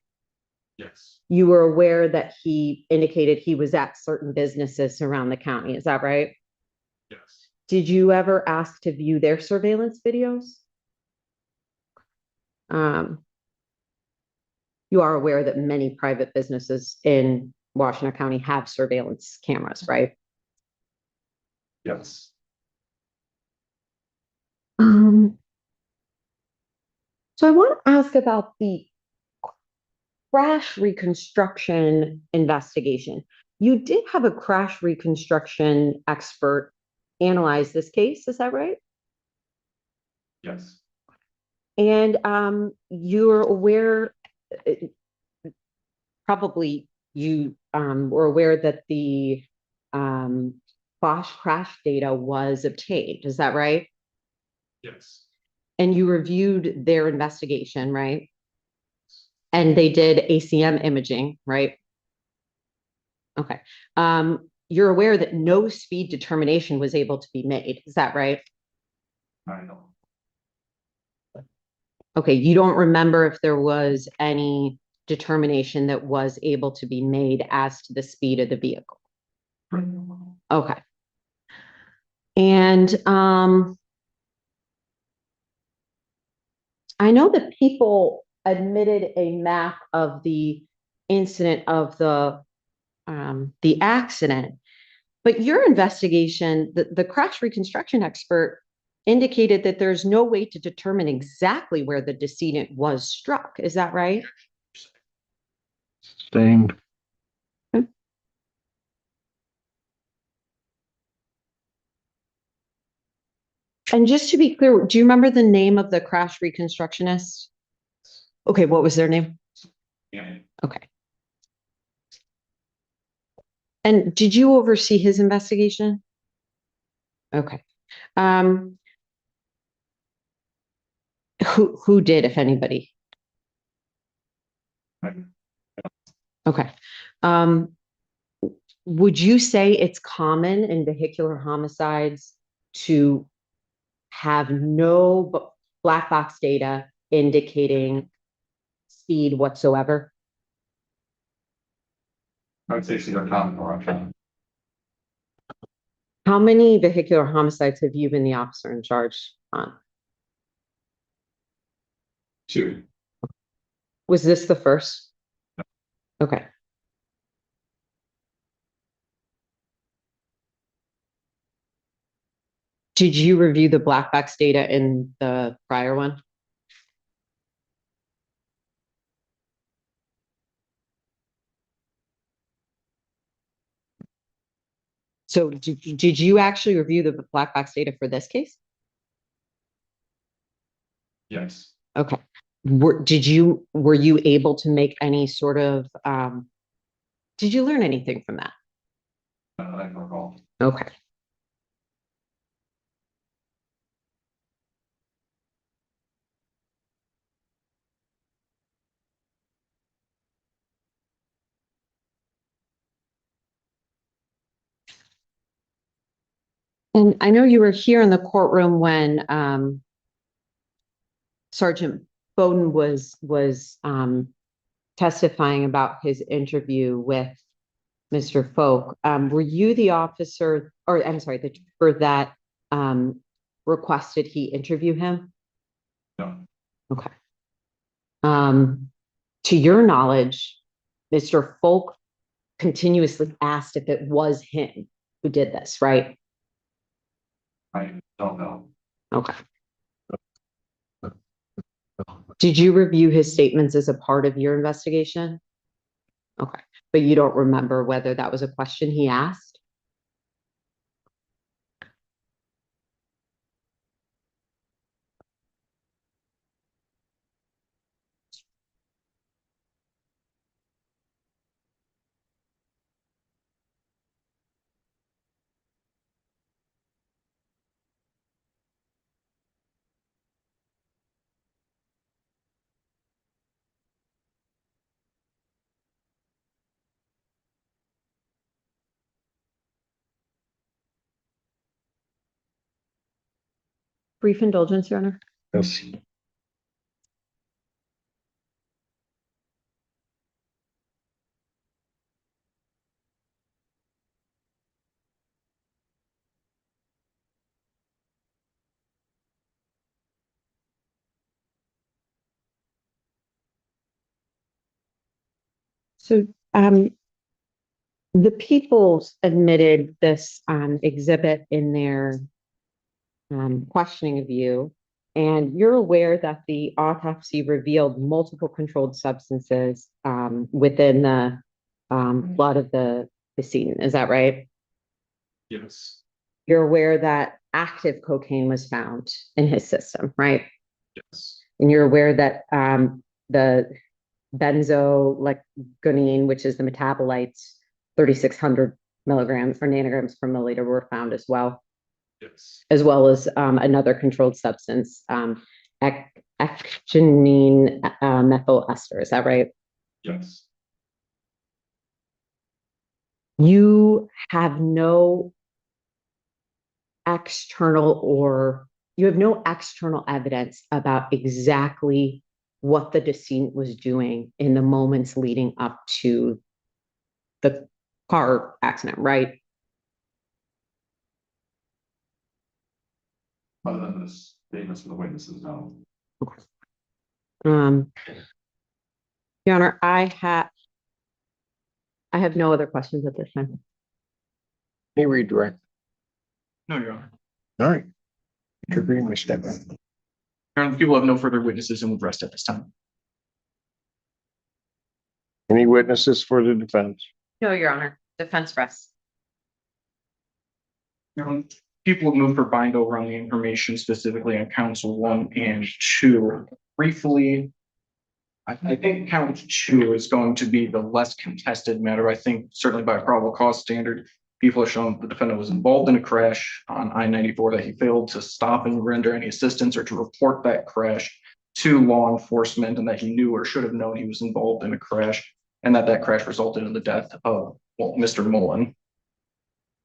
yes, You were aware that he indicated he was at certain businesses around the county, is that right? yes, Did you ever ask to view their surveillance videos? You are aware that many private businesses in Washtenaw County have surveillance cameras, right? yes. So I want to ask about the crash reconstruction investigation. You did have a crash reconstruction expert analyze this case, is that right? Yes, And you're aware, probably you were aware that the Bosch crash data was obtained, is that right? yes, And you reviewed their investigation, right? And they did ACM imaging, right? Okay. You're aware that no speed determination was able to be made, is that right? I know. Okay, you don't remember if there was any determination that was able to be made as to the speed of the vehicle? Okay. And I know that people admitted a map of the incident of the accident, but your investigation, the crash reconstruction expert indicated that there's no way to determine exactly where the decedent was struck. Is that right? Same. And just to be clear, do you remember the name of the crash reconstructionist? Okay, what was their name? Yeah, Okay. And did you oversee his investigation? Okay. Who did, if anybody? Okay. Would you say it's common in vehicular homicides to have no black box data indicating speed whatsoever? I would say it's either common or uncommon. How many vehicular homicides have you been the officer in charge on? 2, Was this the first? Okay. Did you review the black box data in the prior one? So did you actually review the black box data for this case? yes, Okay. Were you able to make any sort of, did you learn anything from that? I can recall. Okay. And I know you were here in the courtroom when Sergeant Bowden was testifying about his interview with Mr. Folk. Were you the officer, or I'm sorry, for that requested he interview him? No, Okay. To your knowledge, Mr. Folk continuously asked if it was him who did this, right? I don't know. Okay. Did you review his statements as a part of your investigation? Okay, but you don't remember whether that was a question he asked? Brief indulgence, Your Honor. Yes. So, the people's admitted this, exhibit in their, questioning of you. And you're aware that the autopsy revealed multiple controlled substances, within the, blood of the decedent. Is that right? Yes, You're aware that active cocaine was found in his system, right? yes, And you're aware that, the benzoylecgonine, which is the metabolites, 3,600 milligrams or nanograms per milliliter were found as well, yes, as well as, another controlled substance, ecgonine, methyl ester. Is that right? yes. You have no external or you have no external evidence about exactly what the decedent was doing in the moments leading up to the car accident, right? Other than this statements from the witnesses, no. Um, Your Honor, I have no other questions at this time. Any redirect? No, Your Honor. All right. Mr. Green, we step in. Your Honor, the people have no further witnesses and would rest at this time. Any witnesses for the defense? No, Your Honor. Defense rests. Your Honor, people have moved for bind over on the information specifically on counts 1 and 2. Briefly, I think count 2 is going to be the less contested matter. I think certainly by a probable cause standard, people have shown the defendant was involved in a crash on I-94, that he failed to stop and render any assistance or to report that crash to law enforcement, and that he knew or should have known he was involved in a crash, and that crash resulted in the death of, well, Mr. Mullen.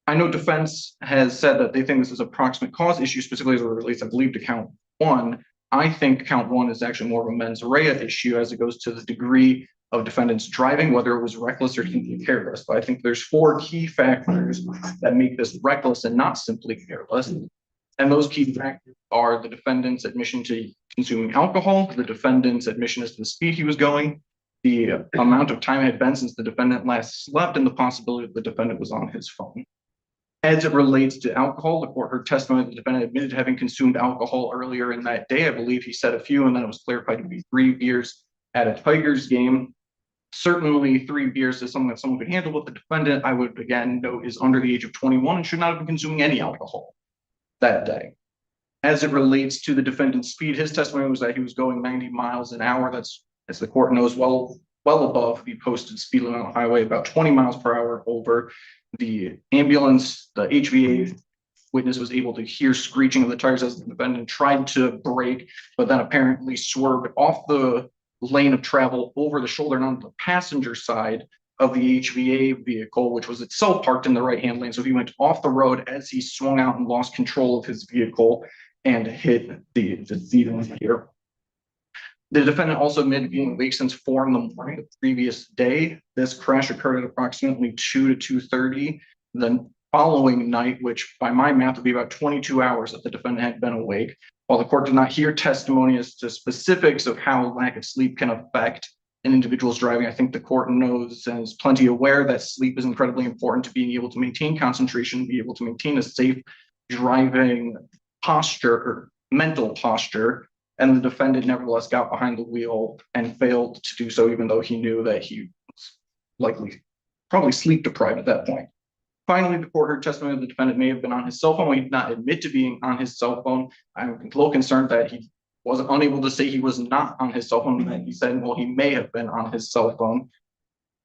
I know defense has said that they think this is a proximate cause issue, specifically as it relates, I believe, to count 1. I think count 1 is actually more of a mens rea issue as it goes to the degree of defendant's driving, whether it was reckless or simply careless. But I think there's 4 key factors that make this reckless and not simply careless. And those key factors are the defendant's admission to consuming alcohol, the defendant's admission as to the speed he was going, the amount of time it had been since the defendant last slept, and the possibility that the defendant was on his phone. As it relates to alcohol, the court heard testimony that the defendant admitted to having consumed alcohol earlier in that day. I believe he said a few, and then it was clarified to be 3 beers at a Tigers game. Certainly 3 beers is something that someone could handle with the defendant. I would again note is under the age of 21 and should not have been consuming any alcohol that day. As it relates to the defendant's speed, his testimony was that he was going 90 miles an hour. That's, as the court knows, well above the posted speed limit on the highway, about 20 miles per hour over. The ambulance, the HVA witness was able to hear screeching of the tires as the defendant tried to brake, but then apparently swerved off the lane of travel over the shoulder and onto the passenger side of the HVA vehicle, which was itself parked in the right-hand lane. So he went off the road as he swung out and lost control of his vehicle and hit the decedent here. The defendant also admitted being awake since 4 in the morning the previous day. This crash occurred at approximately 2 to 2:30. The following night, which by my math would be about 22 hours that the defendant had been awake. While the court did not hear testimony as to specifics of how lack of sleep can affect an individual's driving, I think the court knows and is plenty aware that sleep is incredibly important to being able to maintain concentration, be able to maintain a safe driving posture or mental posture. And the defendant nevertheless got behind the wheel and failed to do so, even though he knew that he was likely probably sleep deprived at that point. Finally, the court heard testimony that the defendant may have been on his cell phone. He did not admit to being on his cell phone. I'm a little concerned that he was unable to say he was not on his cell phone. And he said, well, he may have been on his cell phone.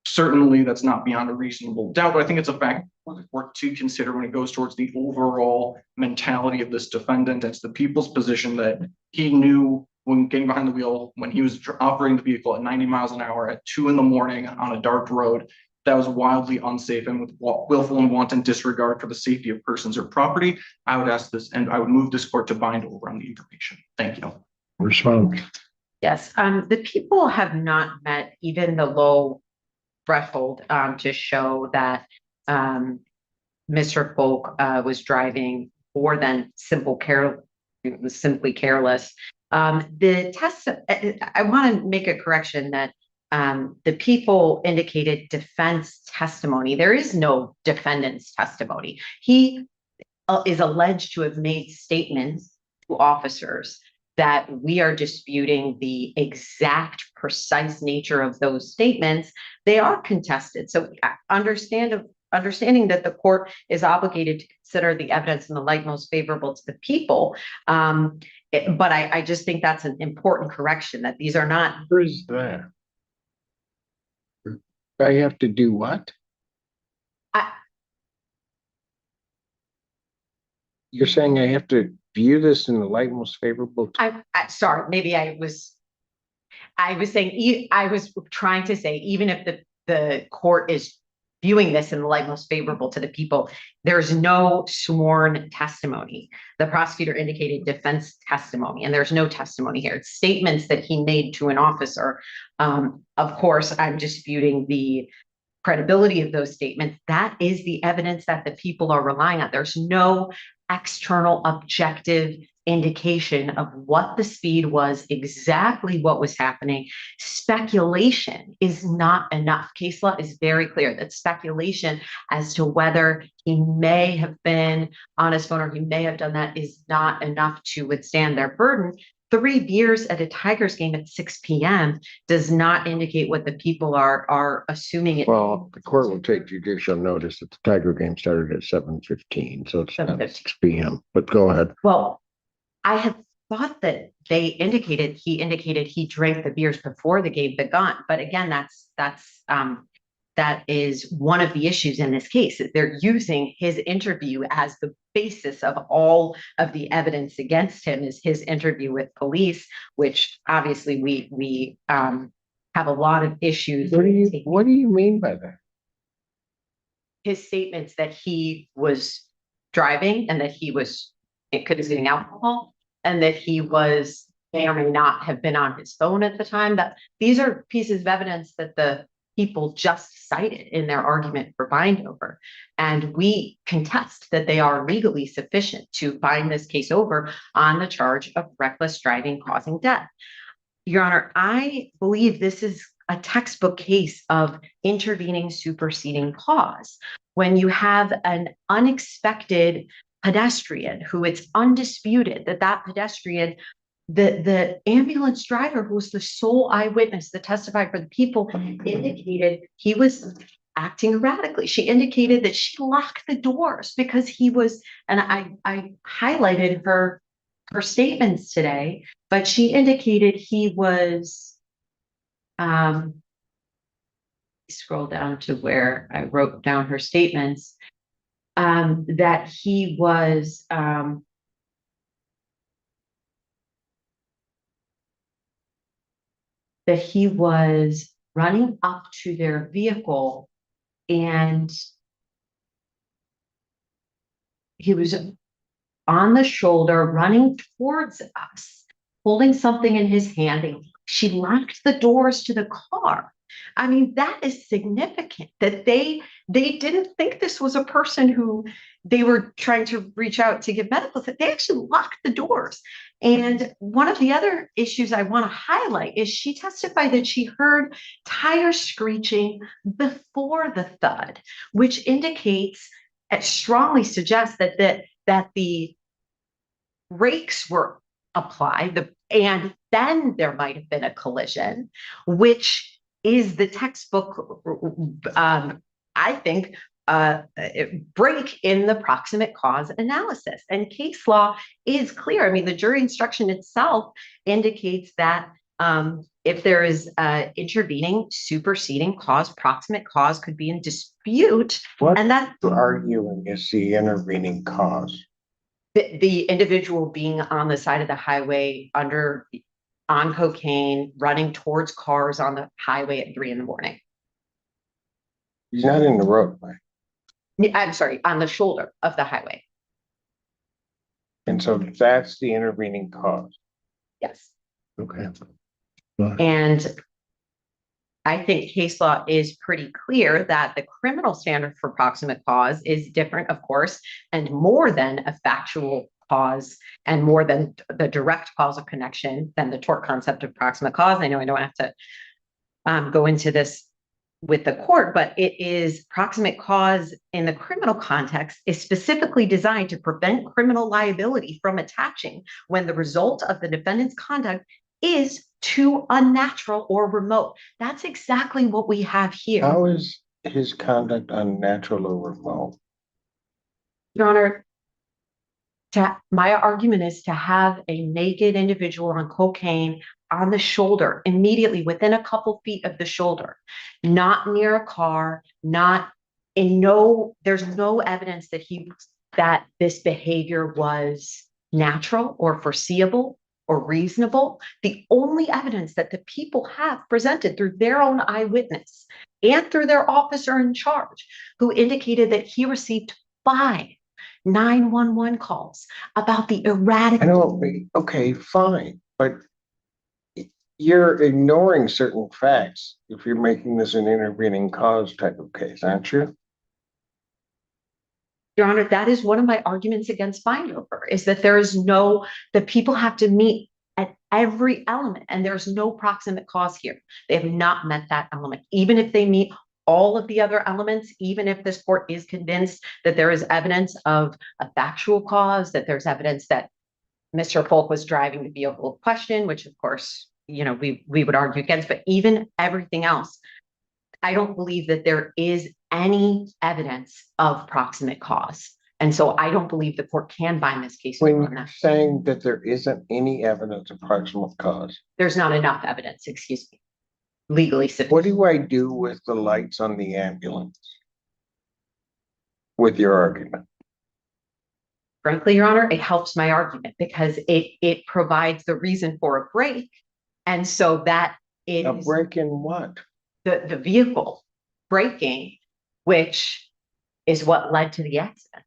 Certainly, that's not beyond a reasonable doubt, but I think it's a fact for the court to consider when it goes towards the overall mentality of this defendant. It's the people's position that he knew when getting behind the wheel, when he was operating the vehicle at 90 miles an hour at 2 in the morning on a dark road, that was wildly unsafe and with willful and wanton disregard for the safety of persons or property. I would ask this, and I would move this court to bind over on the information. Thank you. Respond. Yes, the people have not met even the low threshold to show that Mr. Folk was driving more than simply careless. The test, I want to make a correction that the people indicated defense testimony. There is no defendant's testimony. He is alleged to have made statements to officers that we are disputing the exact precise nature of those statements. They are contested. So understanding that the court is obligated to consider the evidence in the light most favorable to the people. But I just think that's an important correction, that these are not. Where's that? I have to do what? You're saying I have to view this in the light most favorable to. Sorry, maybe I was saying, I was trying to say, even if the court is viewing this in the light most favorable to the people, there's no sworn testimony. The prosecutor indicated defense testimony, and there's no testimony here. It's statements that he made to an officer. Of course, I'm disputing the credibility of those statements. That is the evidence that the people are relying on. There's no external objective indication of what the speed was, exactly what was happening. Speculation is not enough. Case law is very clear that speculation as to whether he may have been on his phone or he may have done that is not enough to withstand their burden. 3 beers at a Tigers game at 6 p.m. does not indicate what the people are assuming it. Well, the court will take judicial notice that the Tiger game started at 7:15, so it's not 6 p.m. But go ahead. Well, I had thought that he indicated he drank the beers before the game begun. But again, that is one of the issues in this case, that they're using his interview as the basis of all of the evidence against him, is his interview with police, which obviously we have a lot of issues. What do you mean by that? His statements that he was driving and that he was consuming alcohol and that he may or may not have been on his phone at the time. That these are pieces of evidence that the people just cited in their argument for bind over. And we contest that they are legally sufficient to bind this case over on the charge of reckless driving causing death. Your Honor, I believe this is a textbook case of intervening superseding cause. When you have an unexpected pedestrian who it's undisputed that pedestrian, the ambulance driver, who was the sole eyewitness that testified for the people, indicated he was acting erratically. She indicated that she locked the doors because he was, and I highlighted her statements today, but she indicated he was, scroll down to where I wrote down her statements, that he was, running up to their vehicle and he was on the shoulder running towards us, holding something in his hand. She locked the doors to the car. I mean, that is significant that they didn't think this was a person who they were trying to reach out to give medical. They actually locked the doors. And one of the other issues I want to highlight is she testified that she heard tires screeching before the thud, which indicates, it strongly suggests that the brakes were applied, and then there might have been a collision, which is the textbook, I think, break in the proximate cause analysis. And case law is clear. I mean, the jury instruction itself indicates that if there is intervening, superseding cause, proximate cause could be in dispute. What and that you're arguing is the intervening cause. the individual being on the side of the highway on cocaine, running towards cars on the highway at 3 a.m. He's not in the roadway. I'm sorry, on the shoulder of the highway. And so that's the intervening cause. Yes. Okay. And I think case law is pretty clear that the criminal standard for proximate cause is different, of course, and more than a factual cause and more than the direct causal connection than the tort concept of proximate cause. I know I don't have to go into this with the court, but it is proximate cause in the criminal context is specifically designed to prevent criminal liability from attaching when the result of the defendant's conduct is too unnatural or remote. That's exactly what we have here. How is his conduct unnatural or remote? Your Honor, my argument is to have a naked individual on cocaine on the shoulder, immediately within a couple feet of the shoulder, not near a car, there's no evidence that this behavior was natural or foreseeable or reasonable. The only evidence that the people have presented through their own eyewitness and through their officer in charge, who indicated that he received 5 911 calls about the erratic. I know, okay, fine, but you're ignoring certain facts if you're making this an intervening cause type of case, aren't you? Your Honor, that is one of my arguments against Feinhofer, is that the people have to meet at every element, and there's no proximate cause here. They have not met that element. Even if they meet all of the other elements, even if this court is convinced that there is evidence of a factual cause, that there's evidence that Mr. Folk was driving the vehicle in question, which of course, we would argue against, but even everything else, I don't believe that there is any evidence of proximate cause. And so I don't believe the court can bind this case. When you're saying that there isn't any evidence of proximate cause, there's not enough evidence, excuse me, legally sufficient. what do I do with the lights on the ambulance? With your argument? Frankly, Your Honor, it helps my argument because it provides the reason for a break. And so that is A break in what? the vehicle braking, which is what led to the accident.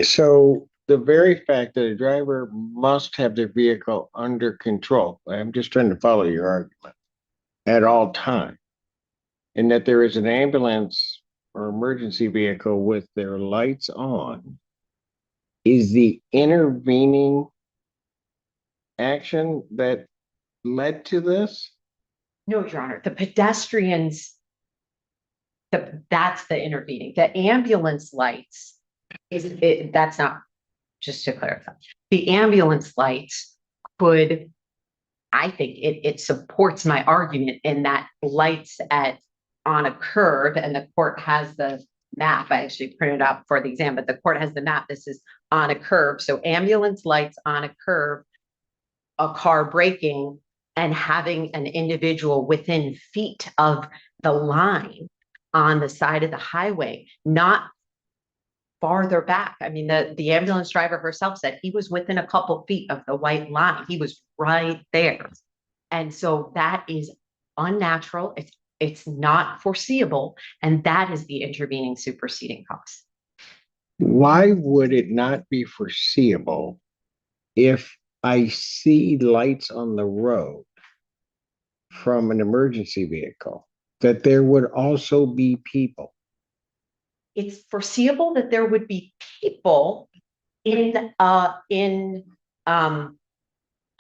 So the very fact that a driver must have their vehicle under control, I'm just trying to follow your argument, at all times, and that there is an ambulance or emergency vehicle with their lights on, is the intervening action that led to this? No, Your Honor, the pedestrians, that's the intervening. The ambulance lights that's not, just to clarify. The ambulance lights could, I think it supports my argument in that lights on a curve, and the court has the map. I actually printed out for the exam, but the court has the map. This is on a curve. So ambulance lights on a curve, a car braking, and having an individual within feet of the line on the side of the highway, not farther back. I mean, the ambulance driver herself said he was within a couple feet of the white line. He was right there. And so that is unnatural. It's not foreseeable. And that is the intervening superseding cause. Why would it not be foreseeable if I see lights on the road from an emergency vehicle, that there would also be people. It's foreseeable that there would be people in a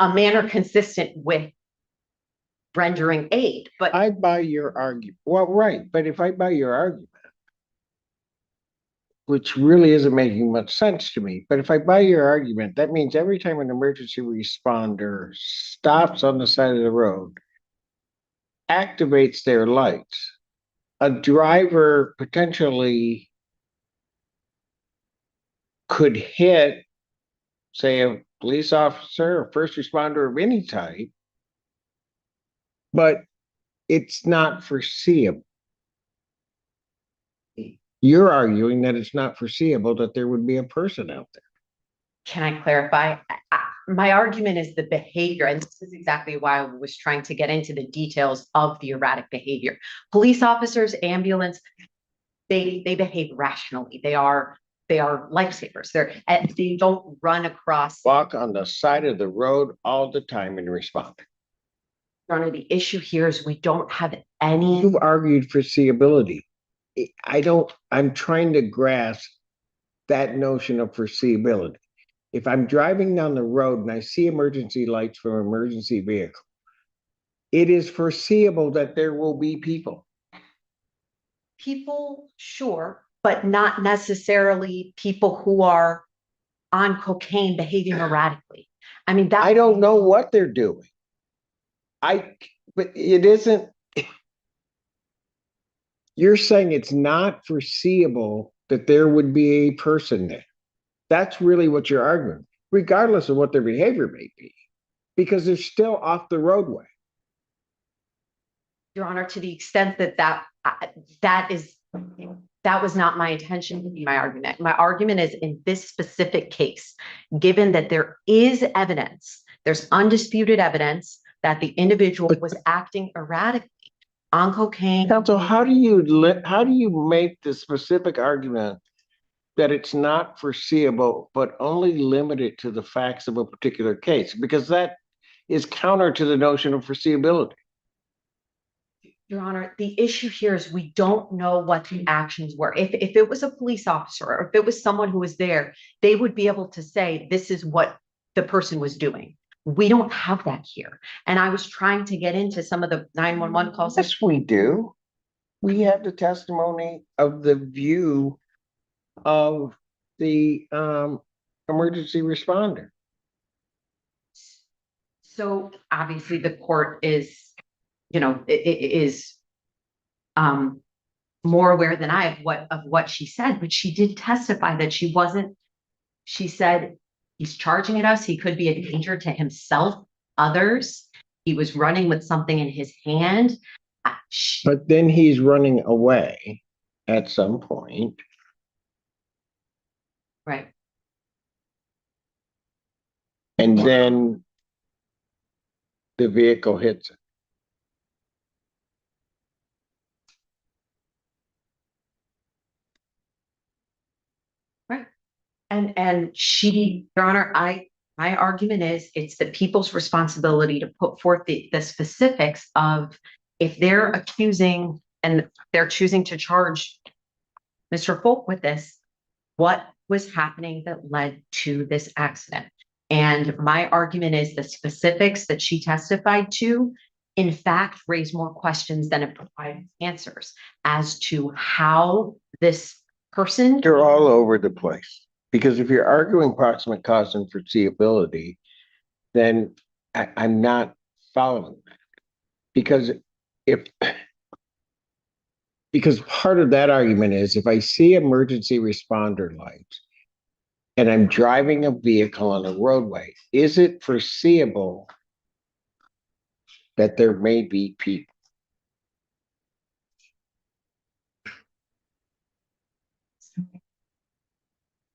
manner consistent with rendering aid, but I buy your argument. Well, right, but if I buy your argument, which really isn't making much sense to me, but if I buy your argument, that means every time an emergency responder stops on the side of the road, activates their lights, a driver potentially could hit, say, a police officer or first responder of any type, but it's not foreseeable. You're arguing that it's not foreseeable that there would be a person out there. can I clarify? My argument is the behavior, and this is exactly why I was trying to get into the details of the erratic behavior. Police officers, ambulance, they behave rationally. They are lifesavers. They don't run across. Walk on the side of the road all the time and respond. Your Honor, the issue here is we don't have any. You've argued foreseeability. I'm trying to grasp that notion of foreseeability. If I'm driving down the road and I see emergency lights from an emergency vehicle, it is foreseeable that there will be people. People, sure, but not necessarily people who are on cocaine behaving erratically. I mean, I don't know what they're doing. But it isn't. You're saying it's not foreseeable that there would be a person there. That's really what you're arguing, regardless of what their behavior may be, because they're still off the roadway. Your Honor, to the extent that was not my intention to be my argument. My argument is in this specific case, given that there is evidence, there's undisputed evidence that the individual was acting erratically on cocaine. Counsel, how do you make the specific argument that it's not foreseeable, but only limited to the facts of a particular case? Because that is counter to the notion of foreseeability. Your Honor, the issue here is we don't know what the actions were. If it was a police officer or if it was someone who was there, they would be able to say, this is what the person was doing. We don't have that here. And I was trying to get into some of the 911 calls. Yes, we do. We have the testimony of the view of the emergency responder. So obviously the court is, is more aware than I of what she said, but she did testify that she said, he's charging at us. He could be a danger to himself, others. He was running with something in his hand. But then he's running away at some point. Right. And then the vehicle hits it. Right. And she, Your Honor, my argument is it's the people's responsibility to put forth the specifics of if they're accusing and they're choosing to charge Mr. Folk with this, what was happening that led to this accident. And my argument is the specifics that she testified to, in fact, raise more questions than it provides answers as to how this person. You're all over the place. Because if you're arguing proximate cause and foreseeability, then I'm not following that. Because part of that argument is if I see emergency responder lights and I'm driving a vehicle on a roadway, is it foreseeable that there may be people?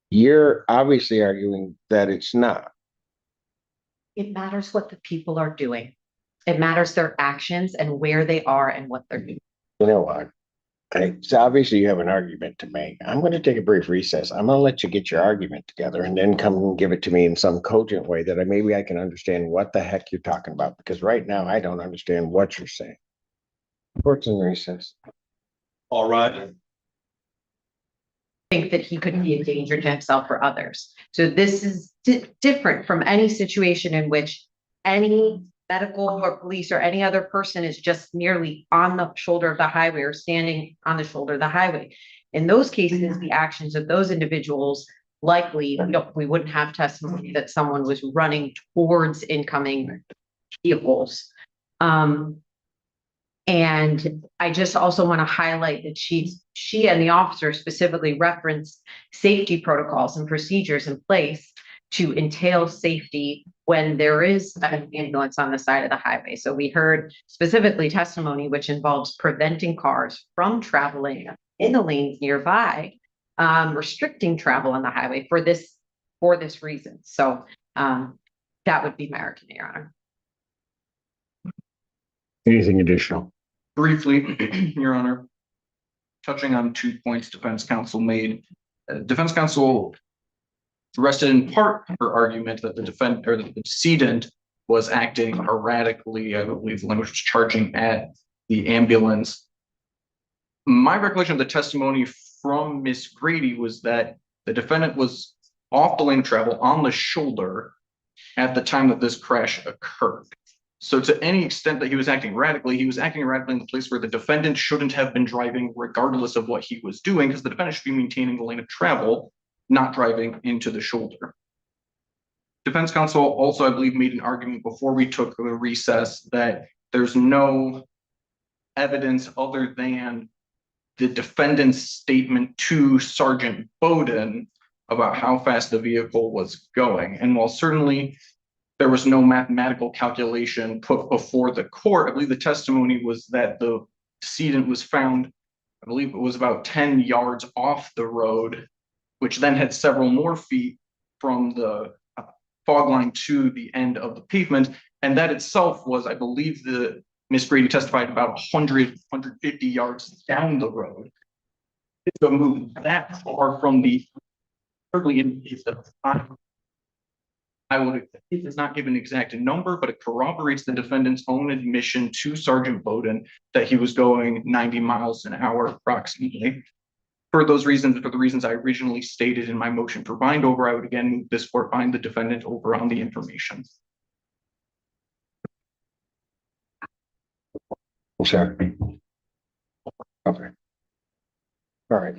You're obviously arguing that it's not. It matters what the people are doing. It matters their actions and where they are and what they're doing. You know what? Okay, so obviously you have an argument to make. I'm going to take a brief recess. I'm going to let you get your argument together and then come and give it to me in some cogent way that maybe I can understand what the heck you're talking about. Because right now I don't understand what you're saying. Court's in recess. All right. Think that he could be a danger to himself or others. So this is different from any situation in which any medical or police or any other person is just merely on the shoulder of the highway or standing on the shoulder of the highway. In those cases, the actions of those individuals likely, we wouldn't have testimony that someone was running towards incoming vehicles. And I just also want to highlight that she and the officer specifically referenced safety protocols and procedures in place to entail safety when there is an ambulance on the side of the highway. So we heard specifically testimony which involves preventing cars from traveling in the lanes nearby, restricting travel on the highway for this reason. So that would be my argument, Your Honor. Anything additional? Briefly, Your Honor, touching on 2 points defense counsel made. Defense counsel rested in part her argument that the decedent was acting erratically. I believe the language was charging at the ambulance. My recollection of the testimony from Miss Grady was that the defendant was off the lane of travel on the shoulder at the time that this crash occurred. So to any extent that he was acting erratically in the place where the defendant shouldn't have been driving regardless of what he was doing, because the defendant should be maintaining the lane of travel, not driving into the shoulder. Defense counsel also, I believe, made an argument before we took the recess that there's no evidence other than the defendant's statement to Sergeant Bowden about how fast the vehicle was going. And while certainly there was no mathematical calculation put before the court, I believe the testimony was that the decedent was found, I believe it was about 10 yards off the road, which then had several more feet from the fog line to the end of the pavement. And that itself was, I believe, the Miss Grady testified about 150 yards down the road. To move that far from the certainly indicates that it does not give an exact number, but it corroborates the defendant's own admission to Sergeant Bowden that he was going 90 miles an hour approximately. For those reasons, for the reasons I originally stated in my motion for bind over, I would again move this court bind the defendant over on the information. Sure. Okay. All right.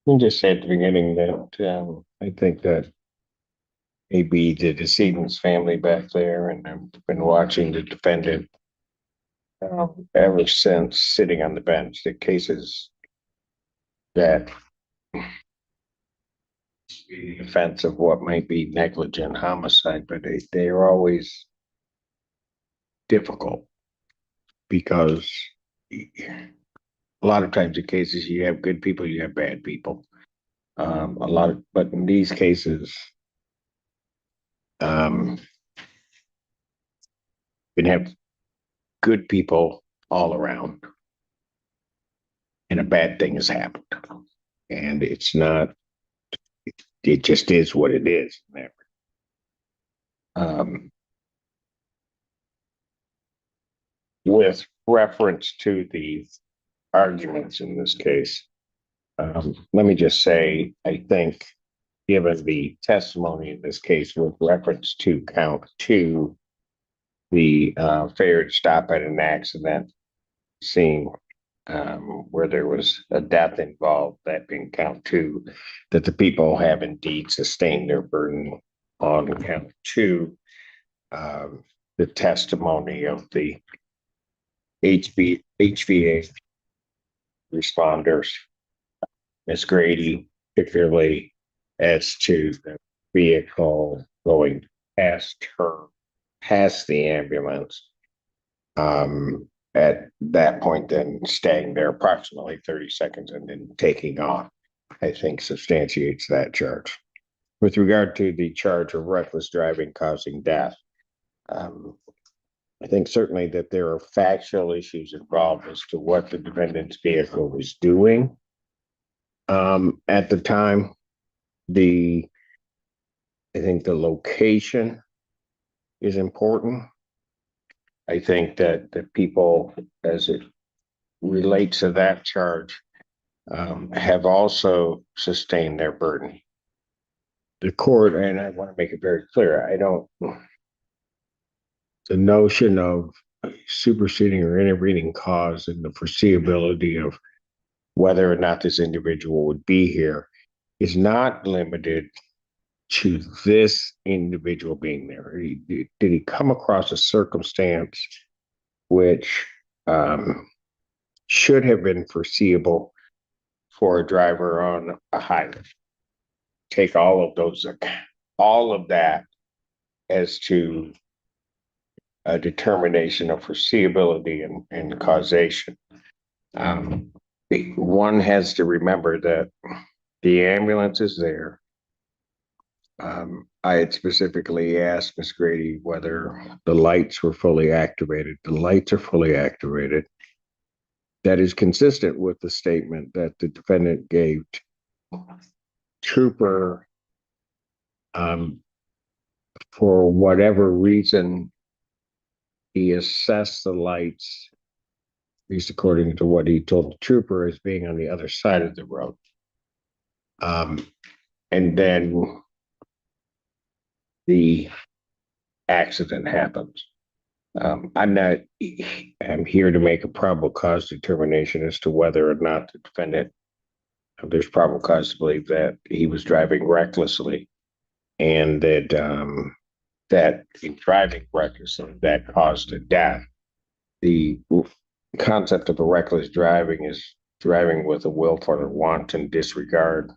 Let me just say at the beginning that I think that maybe the decedent's family back there, and I've been watching the defendant ever since sitting on the bench. The cases that defense of what might be negligent homicide, but they are always difficult because a lot of times in cases you have good people, you have bad people. But in these cases, you can have good people all around, and a bad thing has happened, and it's not. It just is what it is. With reference to the arguments in this case, let me just say, I think, given the testimony in this case with reference to count 2, the failure to stop at an accident scene where there was a death involved, that being count 2, that the people have indeed sustained their burden on count 2. The testimony of the HVA responders, Miss Grady, particularly as to the vehicle going past the ambulance. At that point, then staying there approximately 30 seconds and then taking off, I think substantiates that charge. With regard to the charge of reckless driving causing death, I think certainly that there are factual issues involved as to what the defendant's vehicle was doing. At the time, I think the location is important. I think that the people, as it relates to that charge, have also sustained their burden. The court, and I want to make it very clear, the notion of superseding or intervening cause and the foreseeability of whether or not this individual would be here is not limited to this individual being there. Did he come across a circumstance which should have been foreseeable for a driver on a highway? Take all of that as to a determination of foreseeability and causation. One has to remember that the ambulance is there. I had specifically asked Ms. Grady whether the lights were fully activated. The lights are fully activated. That is consistent with the statement that the defendant gave Trooper. For whatever reason, he assessed the lights, at least according to what he told the trooper, as being on the other side of the road. And then the accident happens. I'm here to make a probable cause determination as to whether or not the defendant, there's probable cause to believe that he was driving recklessly, and that in driving recklessly, that caused a death. The concept of a reckless driving is driving with a willful or wanton disregard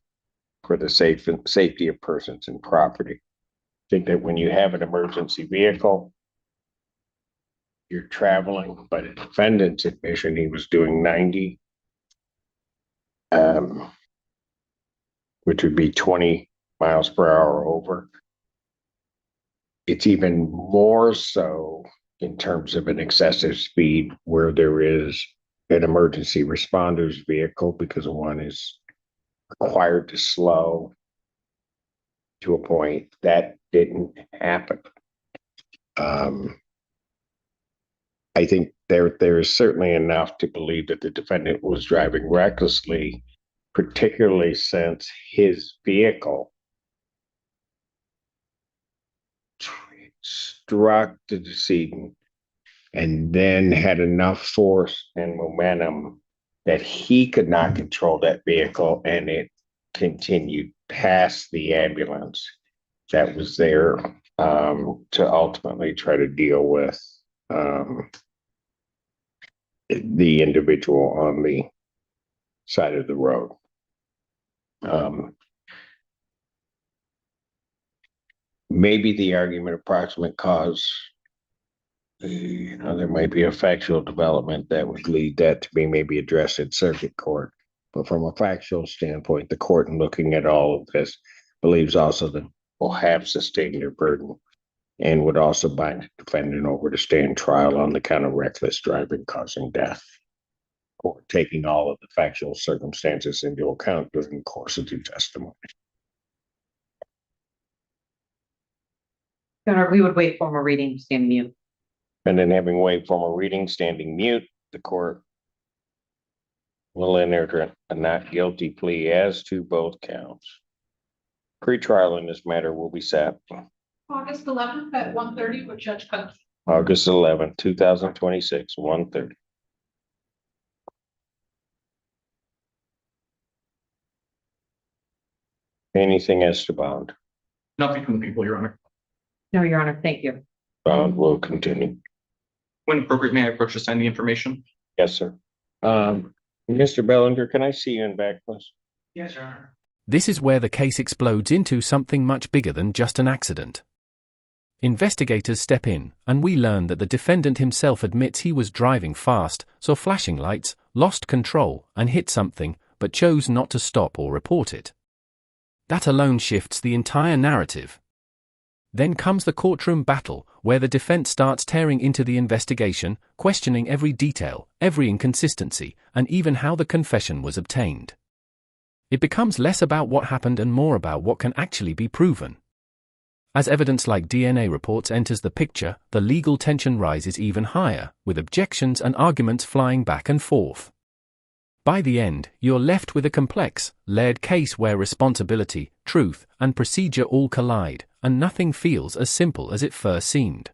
for the safety of persons and property. I think that when you have an emergency vehicle, you're traveling, by the defendant's admission, he was doing 90, which would be 20 miles per hour over. It's even more so in terms of an excessive speed where there is an emergency responder's vehicle, because one is required to slow to a point that didn't happen. I think there is certainly enough to believe that the defendant was driving recklessly, particularly since his vehicle struck the decedent and then had enough force and momentum that he could not control that vehicle, and it continued past the ambulance that was there to ultimately try to deal with the individual on the side of the road. Maybe the argument of proximate cause, there might be a factual development that would lead that to be maybe addressed in circuit court. But from a factual standpoint, the court, in looking at all of this, believes also that will have sustained their burden and would also bind the defendant over to stand trial on the count of reckless driving causing death, or taking all of the factual circumstances into account during the course of the testimony. We would wait for a reading, stand mute. And then, having waived formal reading, standing mute, the court will enter a not guilty plea as to both counts. Pre-trial in this matter will be set August 11th at 1:30 with Judge Cook. August 11th, 2026, 1:30. Anything as to bond? Nothing from the people, Your Honor. No, Your Honor, thank you. Bond will continue. When appropriate, may I approach to sign the information? Yes, sir. Mr. Bellinger, can I see you in back, please? Yes, Your Honor. This is where the case explodes into something much bigger than just an accident. Investigators step in, and we learn that the defendant himself admits he was driving fast, saw flashing lights, lost control, and hit something, but chose not to stop or report it. That alone shifts the entire narrative. Then comes the courtroom battle, where the defense starts tearing into the investigation, questioning every detail, every inconsistency, and even how the confession was obtained. It becomes less about what happened and more about what can actually be proven. As evidence like DNA reports enters the picture, the legal tension rises even higher, with objections and arguments flying back and forth. By the end, you're left with a complex, layered case where responsibility, truth, and procedure all collide, and nothing feels as simple as it first seemed.